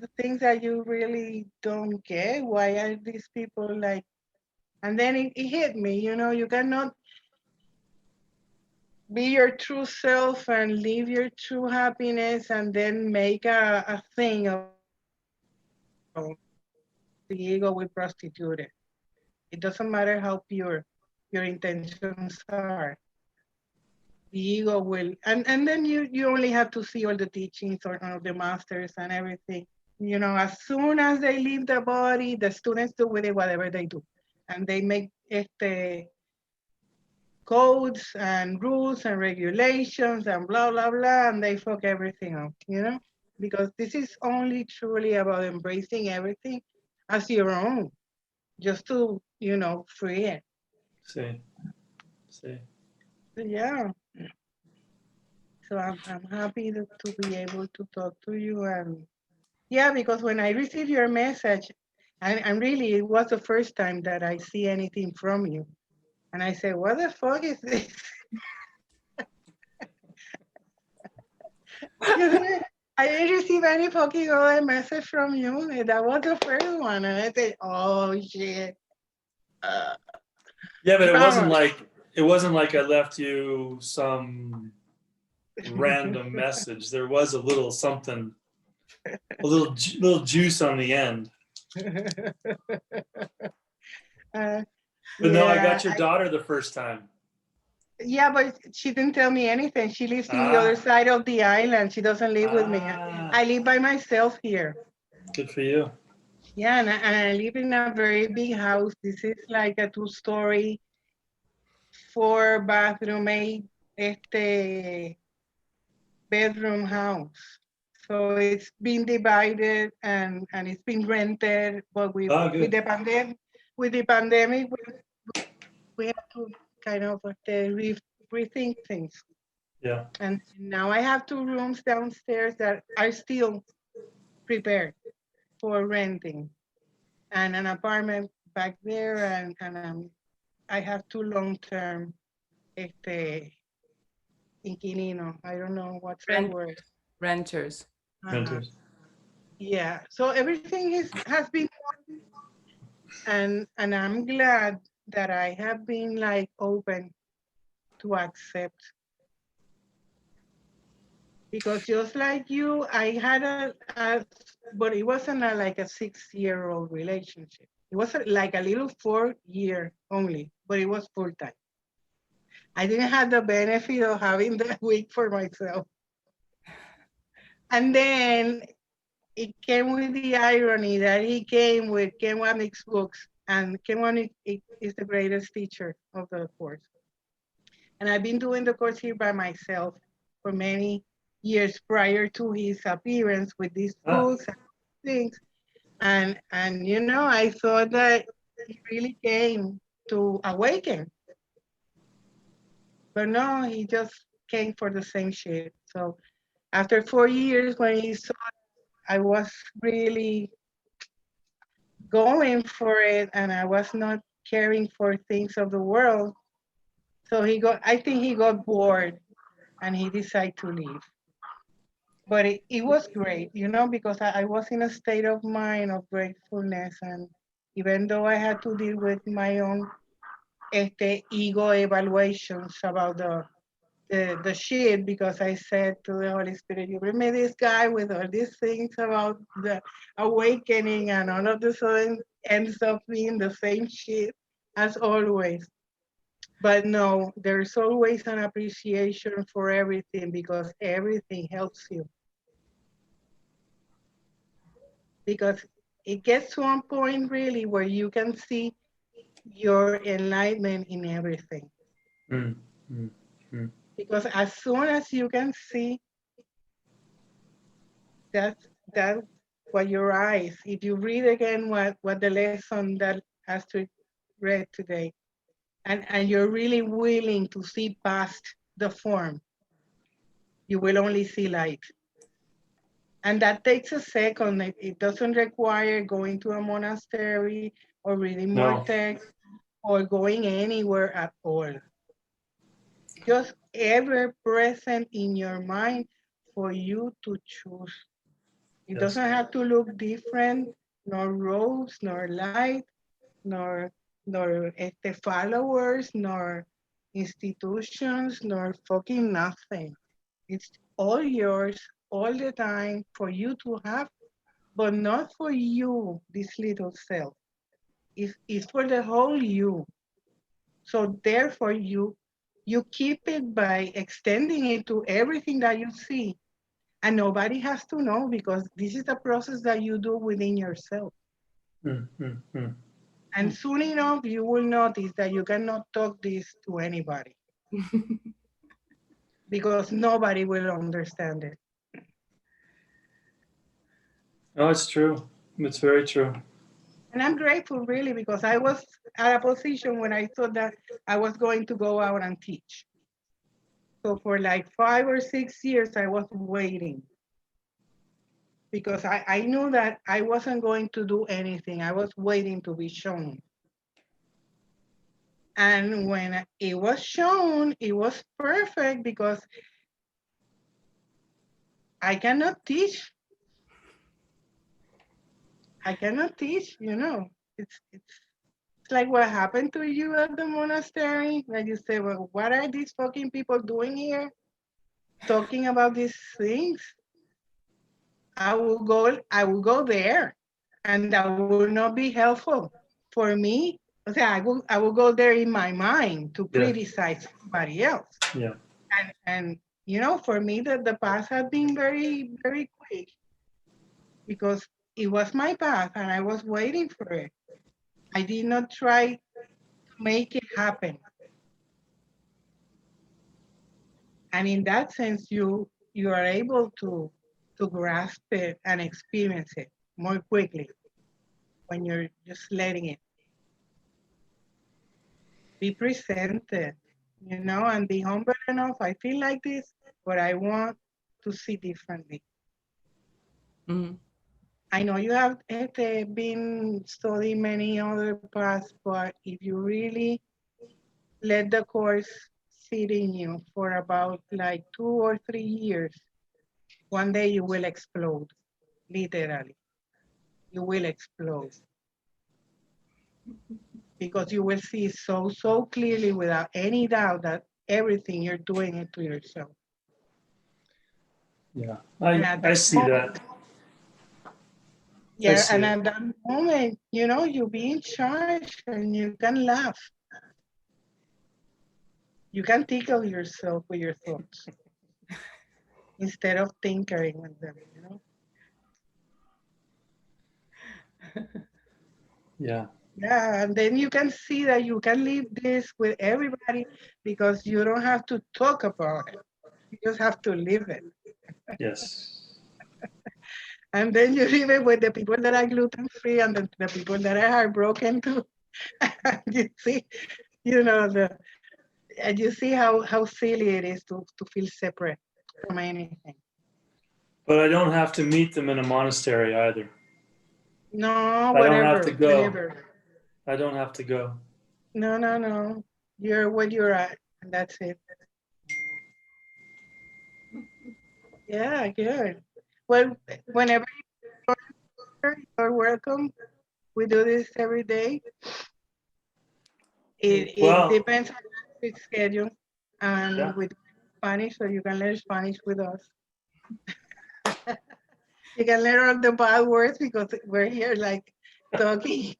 the things that you really don't get. Why are these people like, and then it hit me, you know, you cannot be your true self and live your true happiness and then make a thing of the ego will prostitute it. It doesn't matter how pure your intentions are. The ego will, and then you only have to see all the teachings of the masters and everything. You know, as soon as they leave the body, the students do with it whatever they do. And they make codes and rules and regulations and blah, blah, blah, and they fuck everything up, you know? Because this is only truly about embracing everything as your own, just to, you know, free it. See. See. So, yeah. So I'm happy to be able to talk to you. And yeah, because when I received your message, and really it was the first time that I see anything from you. And I said, what the fuck is this? I didn't receive any fucking other message from you. That was the first one. And I said, oh shit. Yeah, but Drama. it wasn't like I left you some random message. There was a little something, a little juice on the end. But no, I got your daughter the first time. Yeah, but she didn't tell me anything. She lives in the other side of the island. She doesn't live with me. I live by myself here. Good for you. Yeah, and I live in a very big house. This is like a 2-story, 4-bathroom, 8 bedroom house. So it's been divided and it's been rented. But with the pandemic, we have to kind of rethink things. Yeah. And now I have 2 rooms downstairs that are still prepared for renting, and an apartment back there, and I have 2 long-term inquilinos. I don't know what's the Rent- word. Renters. Renters. Yeah. So everything has been, and I'm glad that I have been like open to accept. Because just like you, I had but it wasn't like a 6-year-old relationship. It was like a little 4-year only, but it was full time. I didn't have the benefit of having that week for myself. And then it came with the irony that he came with Kenwanik's books, and Kenwanik is the greatest teacher of the course. And I've been doing the course here by myself for many years prior to his appearance with these books and things. And you know, I thought that he really came to awaken. But no, he just came for the same shit. So after 4 years, when he saw I was really going for it and I was not caring for things of the world, so I think he got bored and he decided to leave. But it was great, you know, because I was in a state of mind of gratefulness. And even though I had to deal with my own ego evaluations about the shit, because I said to the Holy Spirit, you bring me this guy with all these things about the awakening, and all of the sudden ends up being the same shit as always. But no, there's always an appreciation for everything because everything helps you. Because it gets to a point really where you can see your enlightenment in everything. Because as soon as you can see that what your eyes, if you read again what the lesson that Astrid read today, and you're really willing to see past the form, you will only see light. And that takes a second. It doesn't require going to a monastery or reading more text or going anywhere at all. Just ever present in your mind for you to choose. It doesn't have to look different, nor rose, nor light, nor followers, nor institutions, nor fucking nothing. It's all yours all the time for you to have, but not for you, this little self. It's for the whole you. So therefore you keep it by extending it to everything that you see. And nobody has to know, because this is a process that you do within yourself. And soon enough, you will notice that you cannot talk this to anybody because nobody will understand it. No, it's true. It's very true. And I'm grateful, really, because I was at a position when I thought that I was going to go out and teach. So for like 5 or 6 years, I was waiting, because I knew that I wasn't going to do anything. I was waiting to be shown. And when it was shown, it was perfect, because I cannot teach. You know. It's like what happened to you at the monastery, that you say, well, what are these fucking people doing here? Talking about these things? I will go there, and that will not be helpful for me. Okay, I will go there in my mind to criticize somebody else. Yeah. And you know, for me, the path had been very, very quick, because it was my path and I was waiting for it. I did not try to make it happen. And in that sense, you are able to grasp it and experience it more quickly when you're just letting it be presented, you know, and be humble enough. I feel like this, but I want to see differently. Mm-hmm. I know you have been studying many other paths, but if you really let the course sit in you for about like 2 or 3 years, one day you will explode, literally. You will explode. Because you will see so clearly without any doubt that everything you're doing it to yourself. Yeah, And at I that see moment, that. yeah, see and it. at that moment, you know, you be in charge and you can laugh. You can tickle yourself with your thoughts instead of tinkering with them, you know? Yeah. Yeah, and then you can see that you can leave this with everybody because you don't have to talk about it. You just have to live it. Yes. And then you leave it with the people that are gluten free and the people that are heartbroken too. You see, you know, and you see how silly it is to feel separate from anything. But I don't have to meet them in a monastery either. No, I don't have to whatever, go. whatever. I don't have to go. No. You're what you're at, and that's it. Yeah, good. Well, whenever you're welcome. We do this every day. It Well, depends on your schedule and yeah. with Spanish, so you can learn Spanish with us. You can learn all the bad words because we're here like talking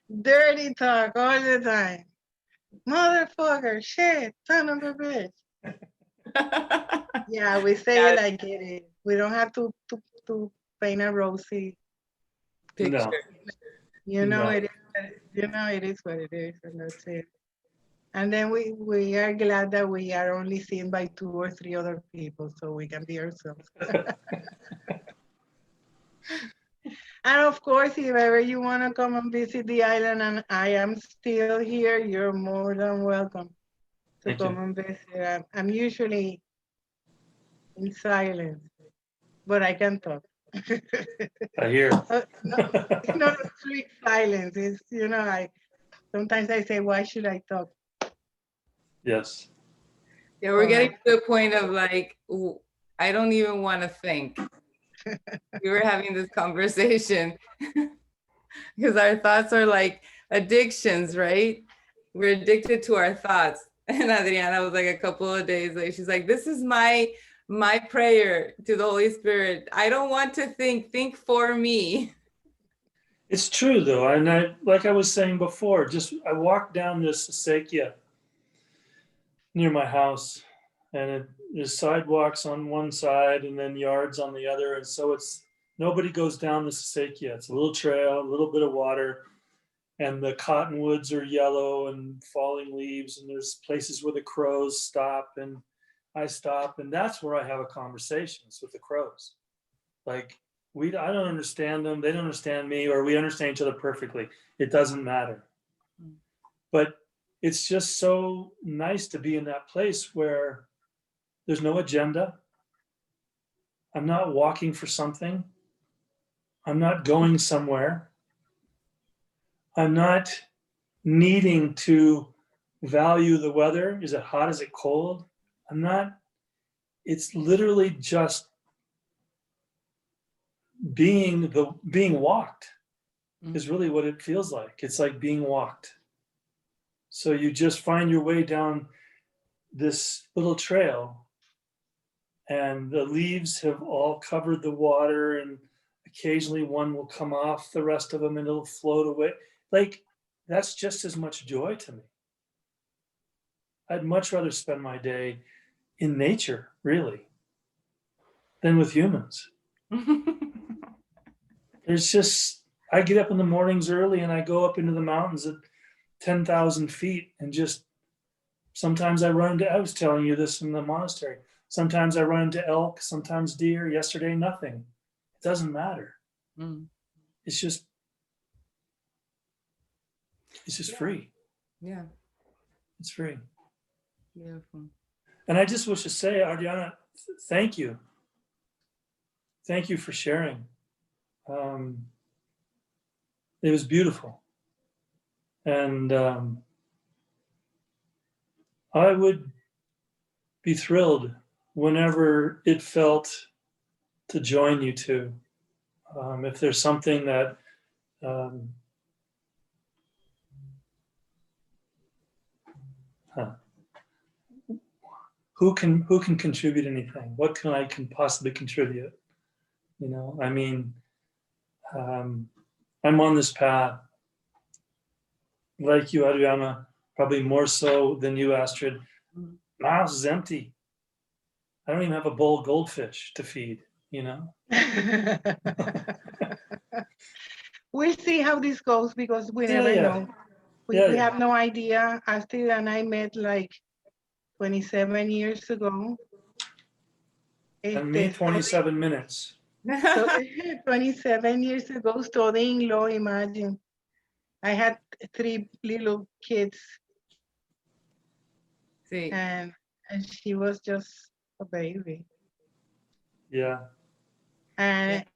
dirty talk all the time. Motherfucker, shit, son of a bitch. Yeah, we say it like it is. We don't have to paint a rosy. Picture. No. You know No. it is. You know it is what it is, and that's it. And then we are glad that we are only seen by 2 or 3 other people, so we can be ourselves. And of course, if ever you want to come and visit the island and I am still here, you're more than welcome to Thank come you. and visit. I'm usually in silence, but I can talk. I hear. It's not a strict silence. It's, you know, sometimes I say, why should I talk? Yes. Yeah, we're getting to the point of like, I don't even want to think. We were having this conversation because our thoughts are like addictions, right? We're addicted to our thoughts. And Adriana was like a couple of days later, she's like, this is my prayer to the Holy Spirit. I don't want to think for me. It's true though. And like I was saying before, I walked down this acequia near my house and there's sidewalks on one side and then yards on the other. And so nobody goes down this acequia. It's a little trail, a little bit of water, and the cottonwoods are yellow and falling leaves. And there's places where the crows stop and I stop. And that's where I have a conversation with the crows. Like, I don't understand them. They don't understand me, or we understand each other perfectly. It doesn't matter. But it's just so nice to be in that place where there's no agenda. I'm not walking for something. I'm not going somewhere. I'm not needing to value the weather. Is it hot? Is it cold? It's literally just being walked is really what it feels like. It's like being walked. So you just find your way down this little trail and the leaves have all covered the water and occasionally one will come off the rest of them and it'll float away. Like, that's just as much joy to me. I'd much rather spend my day in nature, really, than with humans. I get up in the mornings early and I go up into the mountains at 10,000 feet and just sometimes I was telling you this in the monastery. Sometimes I run into elk, sometimes deer. Yesterday, nothing. It doesn't matter. It's just free. Yeah. It's free. Beautiful. And I just wish to say, Adriana, thank you. Thank you for sharing. It was beautiful. And I would be thrilled whenever it felt to join you two. If there's something that who can contribute anything? What can I possibly contribute? You know, I mean, I'm on this path, like you, Adriana, probably more so than you, Astrid. My house is empty. I don't even have a bowl of goldfish to feed, you know? We'll see how this goes because we Yeah, never yeah. know. We Yeah. have no idea. Astrid and I met like 27 years ago. And me, 27 minutes. So 27 years ago, studying-in-law, imagine. I had 3 little kids See, and she was just a baby. Yeah. And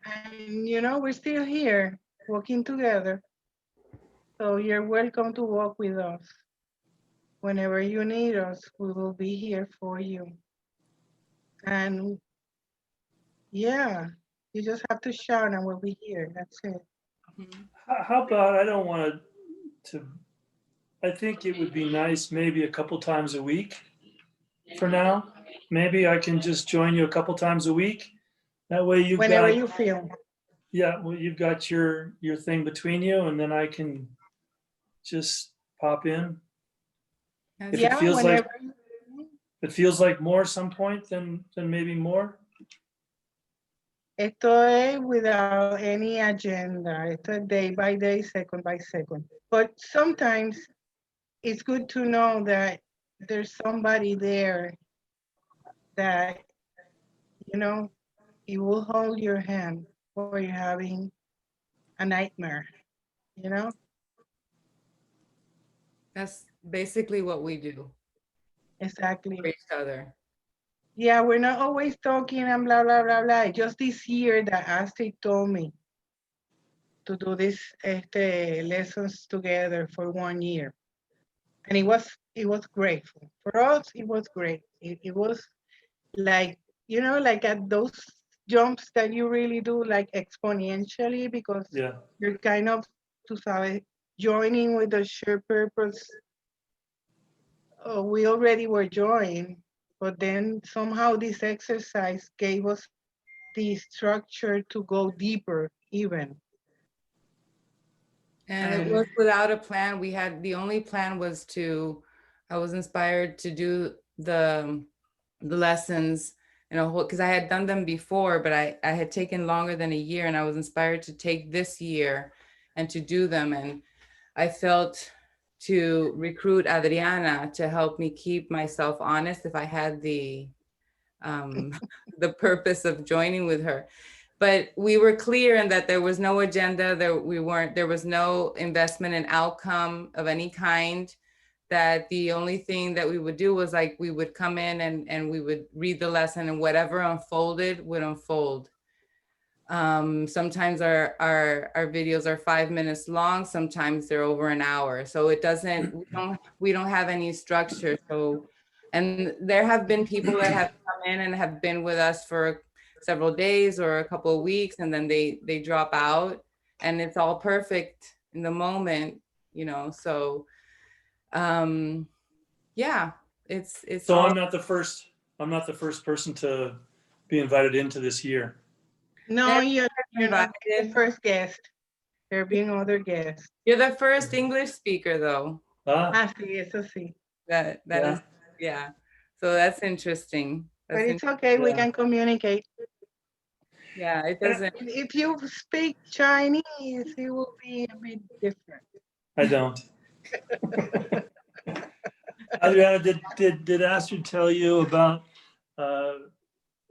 you know, we're still here working together. So you're welcome to walk with us. Whenever you need us, we will be here for you. And yeah, you just have to shout and we'll be here. That's it. How about, I don't want to, I think it would be nice maybe a couple times a week for now. Maybe I can just join you a couple times a week. That way you've Whenever got, you feel. yeah, well, you've got your thing between you, and then I can just pop in. If Yeah, it feels whenever. like more some point, then maybe more. Esto es without any agenda. Esto es day by day, second by second. But sometimes it's good to know that there's somebody there that, you know, he will hold your hand while you're having a nightmare, you know? that's basically what we do Exactly. for each other. Yeah, we're not always talking and blah, blah, blah, blah. Just this year that Astrid told me to do this lessons together for 1 year. And it was grateful. For us, it was great. It was like, you know, like at those jumps that you really do like exponentially because Yeah. you're kind of, tú sabes, joining with a shared purpose. We already were joined, but then somehow this exercise gave us the structure to go deeper even. And it was without a plan. We had, the only plan was I was inspired to do the lessons in a whole, because I had done them before, but I had taken longer than a year, and I was inspired to take this year and to do them. And I felt to recruit Adriana to help me keep myself honest if I had the purpose of joining with her. But we were clear in that there was no agenda, there was no investment in outcome of any kind, that the only thing that we would do was like, we would come in and we would read the lesson, and whatever unfolded would unfold. Sometimes our videos are 5 minutes long, sometimes they're over an hour. So it doesn't, we don't have any structure. So, and there have been people that have come in and have been with us for several days or a couple of weeks, and then they drop out, and it's all perfect in the moment, you know. So yeah, it's So all, I'm not the first person to be invited into this year. No, you're not the invited. first guest. There have been other guests. You're the first English speaker though. Ah, sí, eso sí. That Yeah. is, yeah. So that's interesting. But it's okay, we Yeah. can communicate. Yeah, it doesn't. If you speak Chinese, it will be a bit different. I don't. Adriana, did Astrid tell you about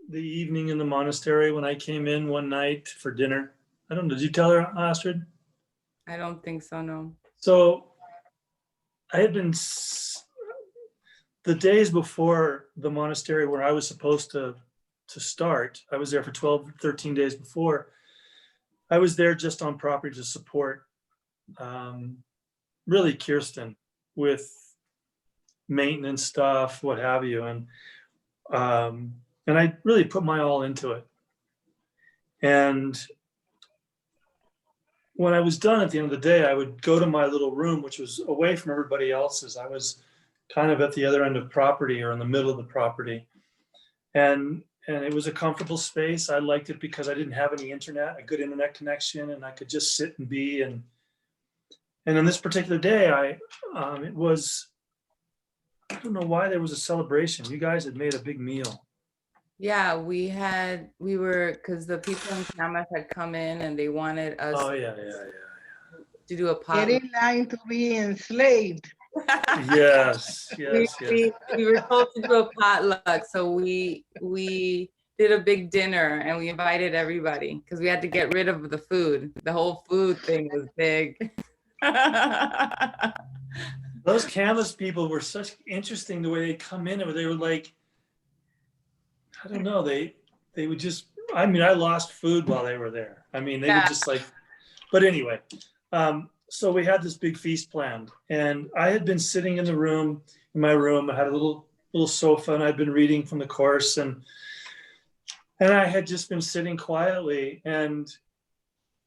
the evening in the monastery when I came in one night for dinner? I don't know. Did you tell her, Astrid? I don't think so, no. So I had been, the days before the monastery where I was supposed to start, I was there for 12, 13 days before. I was there just on property to support really Kirsten with maintenance stuff, what have you. And I really put my all into it. And when I was done at the end of the day, I would go to my little room, which was away from everybody else's. I was kind of at the other end of property or in the middle of the property. And it was a comfortable space. I liked it because I didn't have any internet, a good internet connection, and I could just sit and be. And on this particular day, it was, I don't know why there was a celebration. You guys had made a big meal. Yeah, because the people in Camas had come in and they wanted us Oh, yeah. to do a Get potluck. in line to be enslaved. Yes. We were told to do a potluck, so we did a big dinner and we invited everybody because we had to get rid of the food. The whole food thing was big. Those Camas people were such interesting the way they come in, and they were like, I don't know, they would just, I mean, I lost food while they were there. I mean, they would just like, but anyway, so we had this big feast planned, and I had been sitting in my room. I had a little sofa, and I'd been reading from the course, and I had just been sitting quietly. And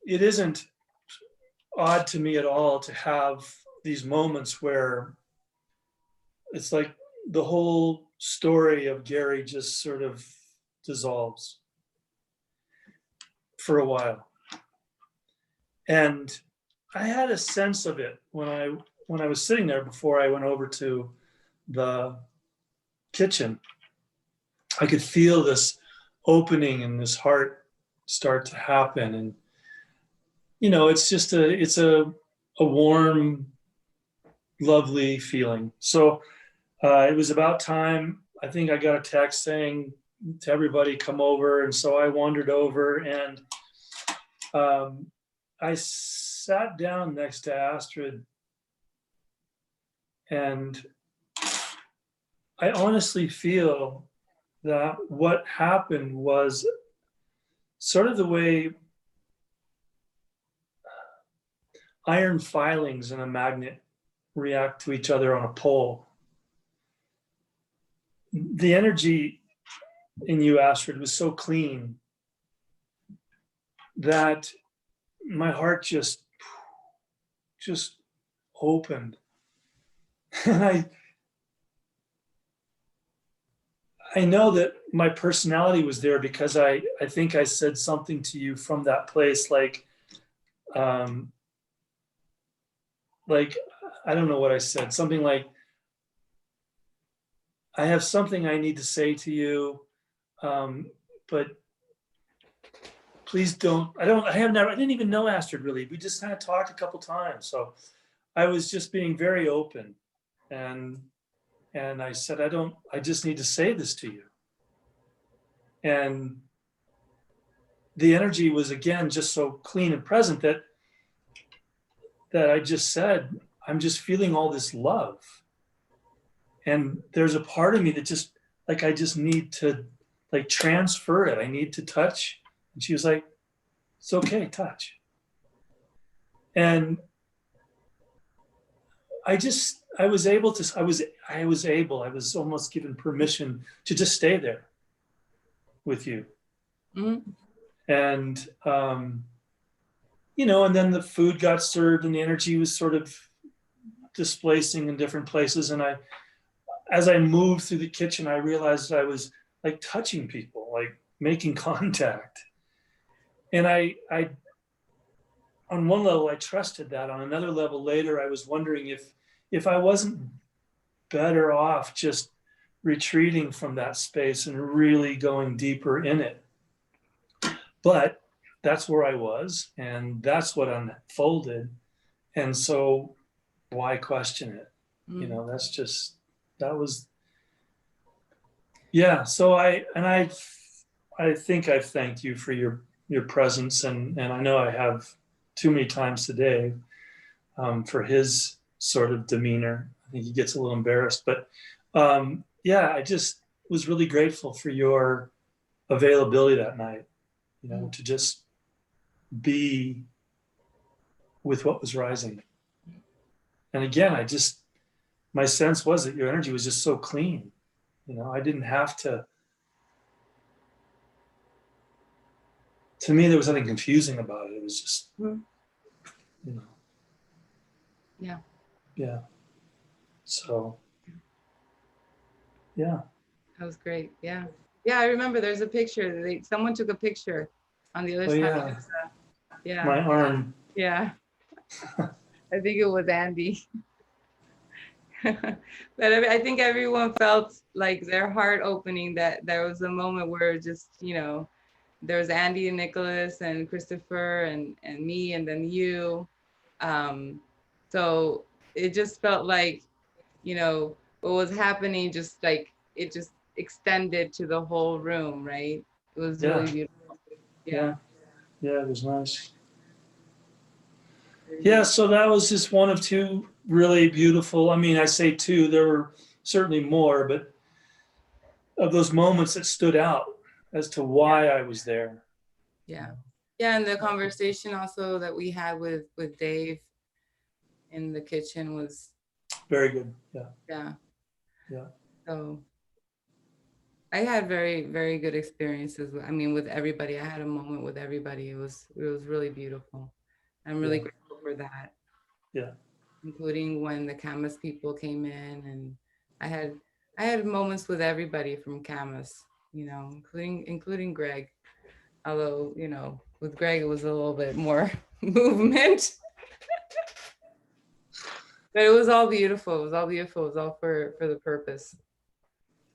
it isn't odd to me at all to have these moments where it's like the whole story of Gary just sort of dissolves for a while. And I had a sense of it when I was sitting there before I went over to the kitchen. I could feel this opening and this heart start to happen. And, you know, it's just a warm, lovely feeling. So it was about time. I think I got a text saying to everybody, come over. And so I wandered over, and I sat down next to Astrid, and I honestly feel that what happened was sort of the way iron filings in a magnet react to each other on a pole. The energy in you, Astrid, was so clean that my heart just opened. And I know that my personality was there because I think I said something to you from that place, like I don't know what I said, something like, I have something I need to say to you, but please don't. I didn't even know Astrid really. We just kind of talked a couple times, so I was just being very open, and I said, I just need to say this to you. And the energy was, again, just so clean and present that I just said, I'm just feeling all this love. And there's a part of me that just, like, I just need to, like, transfer it. I need to touch. And she was like, it's okay, touch. And I was almost given permission to just stay there with you. Mm-hmm. And, you know, and then the food got served and the energy was sort of displacing in different places. And as I moved through the kitchen, I realized I was like touching people, like making contact. And I on one level, I trusted that. On another level later, I was wondering if I wasn't better off just retreating from that space and really going deeper in it. But that's where I was, and that's what unfolded. And so why question it? Mm-hmm. You know, yeah. So I think I've thanked you for your presence, and I know I have too many times today for his sort of demeanor. I think he gets a little embarrassed, but yeah, I just was really grateful for your availability that night, you know, to just be with what was rising. And again, I just my sense was that your energy was just so clean. You know, I didn't have to me, there was nothing confusing about it. It was just, you know. Yeah. Yeah. So, yeah. That was great. Yeah. Yeah, I remember there's a picture. Someone took a picture on the other Oh, side. yeah. Yeah. My arm. Yeah. I think it was Andy. But I think everyone felt like their heart opening, that there was a moment where just, you know, there was Andy and Nicholas and Christopher and me and then you. So it just felt like, you know, what was happening, just like it just extended to the whole room, right? It was Yeah. really beautiful. Yeah. Yeah, it was nice. Yeah, so that was just one of two really beautiful, I mean, I say two, there were certainly more, but of those moments that stood out as to why I was there. Yeah. Yeah, and the conversation also that we had with Dave in the kitchen was Very good. Yeah. yeah. Yeah. So I had very, very good experiences. I mean, with everybody. I had a moment with everybody. It was really beautiful. I'm really grateful for that. Yeah. Including when the Camas people came in, and I had moments with everybody from Camas, you know, including Greg. Although, you know, with Greg it was a little bit more movement. But it was all beautiful. It was all beautiful. It was all for the purpose.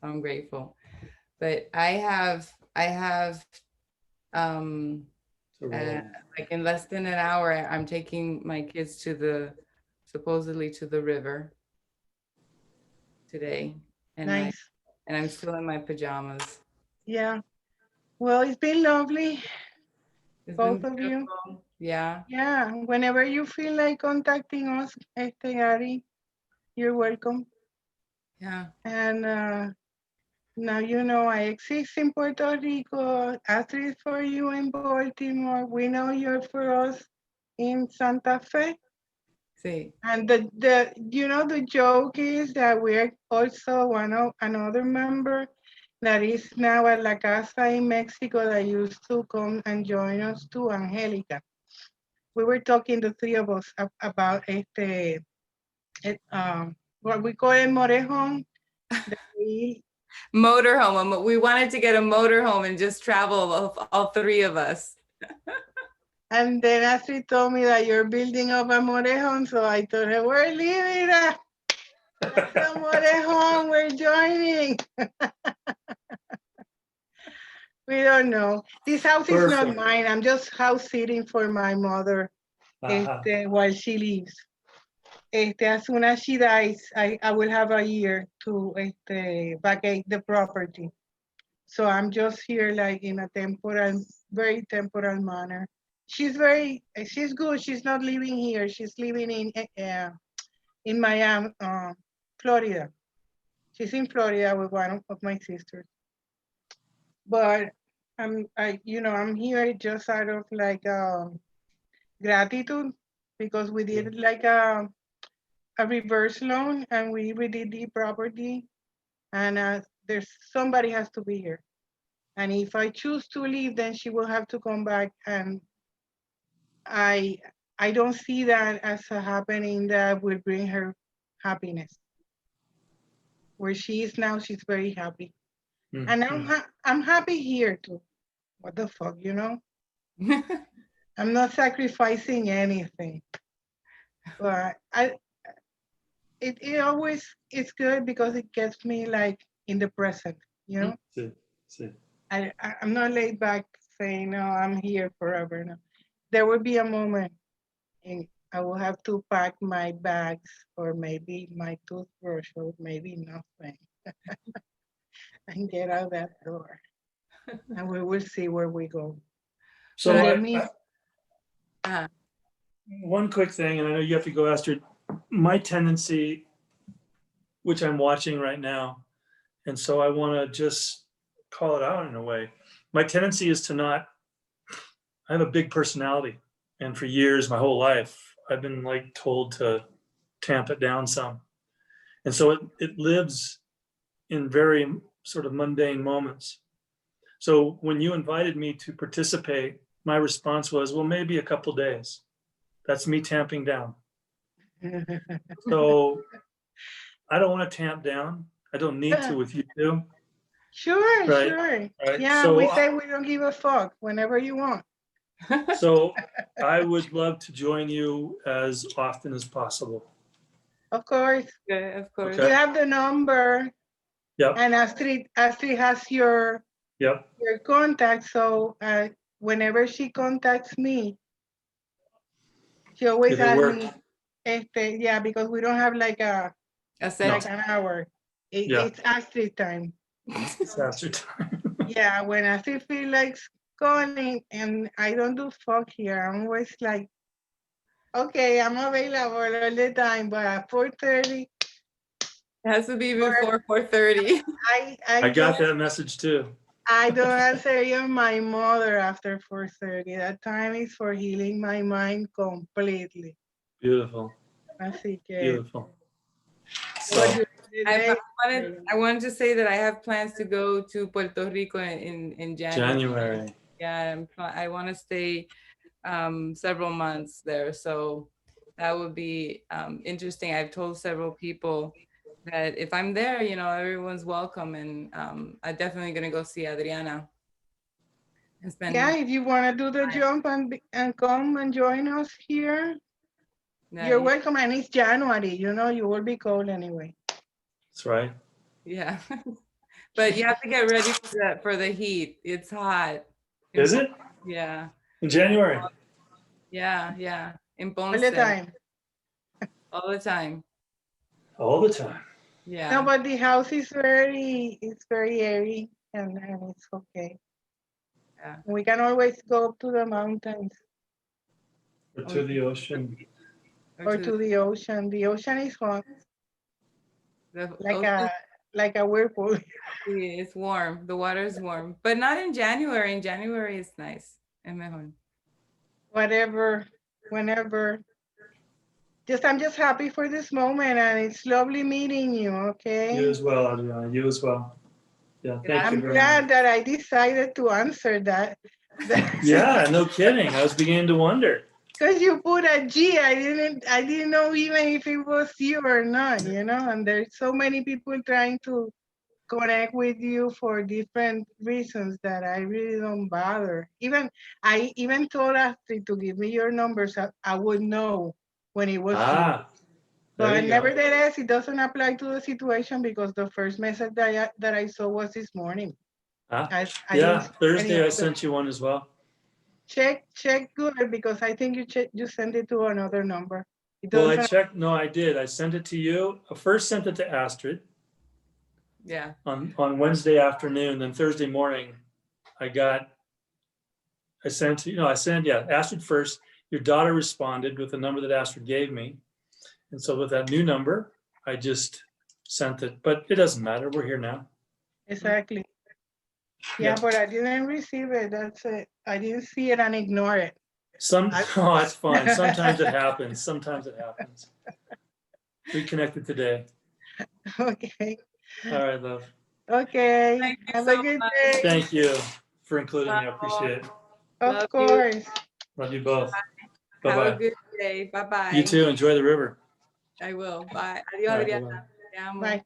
I'm grateful. But I have like in less than an hour, I'm taking my kids supposedly to the river today. And Nice. I'm still in my pajamas. Yeah. Well, it's been lovely, It's both been of you. beautiful. Yeah. Yeah. Whenever you feel like contacting us, Ari, you're welcome. Yeah. And now you know I exist in Puerto Rico. Astrid for you in Baltimore. We know you're for us in Santa Fe. See. And the joke is that we're also another member that is now at La Casa in Mexico that used to come and join us too, Angelica. We were talking, the three of us, about what we call a morejon. Motorhome. We wanted to get a motorhome and just travel, all three of us. And then Astrid told me that you're building up a morejon, so I told her, we're leaving it. That's a morejon, we're joining. We don't know. This house is not mine. I'm just house sitting for my mother while she leaves. As soon as she dies, I will have a year to vacate the property. So I'm just here like in a very temporal manner. She's good. She's not living here. She's living in Miami, Florida. She's in Florida with one of my sisters. But I'm here just out of like gratitude, because we did like a reverse loan and we redid the property, and there's somebody has to be here. And if I choose to leave, then she will have to come back, and I don't see that as a happening that will bring her happiness. Where she is now, she's very happy. And I'm happy here too. What the fuck, you know? I'm not sacrificing anything. But it always is good because it gets me like in the present, you know? I'm not laid back saying, no, I'm here forever. No. There will be a moment and I will have to pack my bags or maybe my toothbrush or maybe nothing and get out that door. And we will see where we go. So one quick thing, and I know you have to go, Astrid. My tendency, which I'm watching right now, and so I want to just call it out in a way. My tendency is to not, I have a big personality. And for years, my whole life, I've been like told to tamp it down some. And so it lives in very sort of mundane moments. So when you invited me to participate, my response was, well, maybe a couple days. That's me tamping down. So I don't want to tamp down. I don't need to with you two. Sure, Right, sure. right. Yeah, So we say we don't give a fuck whenever you want. So I would love to join you as often as possible. Of course. Okay, of course. You Okay. have the number, Yep, and Astrid has your yep. contact. So whenever she contacts me, she always It'll asks work. me, yeah, because we don't have like A like set. an hour. Yeah. It's Astrid time. It's after time. Yeah, when Astrid feel like calling, and I don't do fuck here. I'm always like, okay, I'm available all the time, but at 4:30, It has to be before 4:30. I got that message too. I don't answer even my mother after 4:30. That time is for healing my mind completely. Beautiful, Así que, beautiful. So, what you did I today, wanted to say that I have plans to go to Puerto Rico in January. January. Yeah, I want to stay several months there. So that would be interesting. I've told several people that if I'm there, you know, everyone's welcome. And I'm definitely going to go see Adriana. And spend, yeah, if you want to do the jump and come and join us here, you're welcome. And it's January, you know, you will be cold anyway. That's right. Yeah. But you have to get ready for the heat. It's hot. Is it? Yeah. In January? Yeah, yeah. In All Ponce. the time. All the time. All the time. Yeah. No, but the house is very airy and it's okay. Yeah. We can always go up to the mountains Or to the ocean. or to the ocean. The ocean is hot, the like ocean. like a whirlpool. It's warm. The water is warm, but not in January. In January, it's nice. Es mejor. Whatever, whenever. I'm just happy for this moment, and it's lovely meeting you. Okay. You as well, Adriana. You as well. Yeah, thank you I'm very glad much. that I decided to answer that. Yeah, no kidding. I was beginning to wonder. Because you put a G, I didn't know even if it was you or not, you know. And there's so many people trying to connect with you for different reasons that I really don't bother. I even told Astrid to give me your numbers. I would know when it was you. But nevertheless, it doesn't apply to the situation because the first message that I saw was this morning. I Yeah, didn't see Thursday any I other. sent you one as well. Check good because I think you sent it to another number. It Well, I doesn't. checked. No, I did. I sent it to you. I first sent it to Astrid Yeah. on Wednesday afternoon. Then Thursday morning, I sent, Astrid first. Your daughter responded with the number that Astrid gave me. And so with that new number, I just sent it, but it doesn't matter. We're here now. Exactly. Yeah, but I didn't receive it. That's it. I didn't see it and ignore it. Oh, that's fine. Sometimes it happens. Sometimes it happens. We connected today. Okay. All right, love. Okay. Thank you Have so a good much. day. Thank you for including me. I appreciate it. Of Love course. Love you both. Have a Bye-bye. good day. Bye-bye. You too. Enjoy the river. I will. Bye. Adios, All right, Adriana. bye-bye. Te amo. Bye.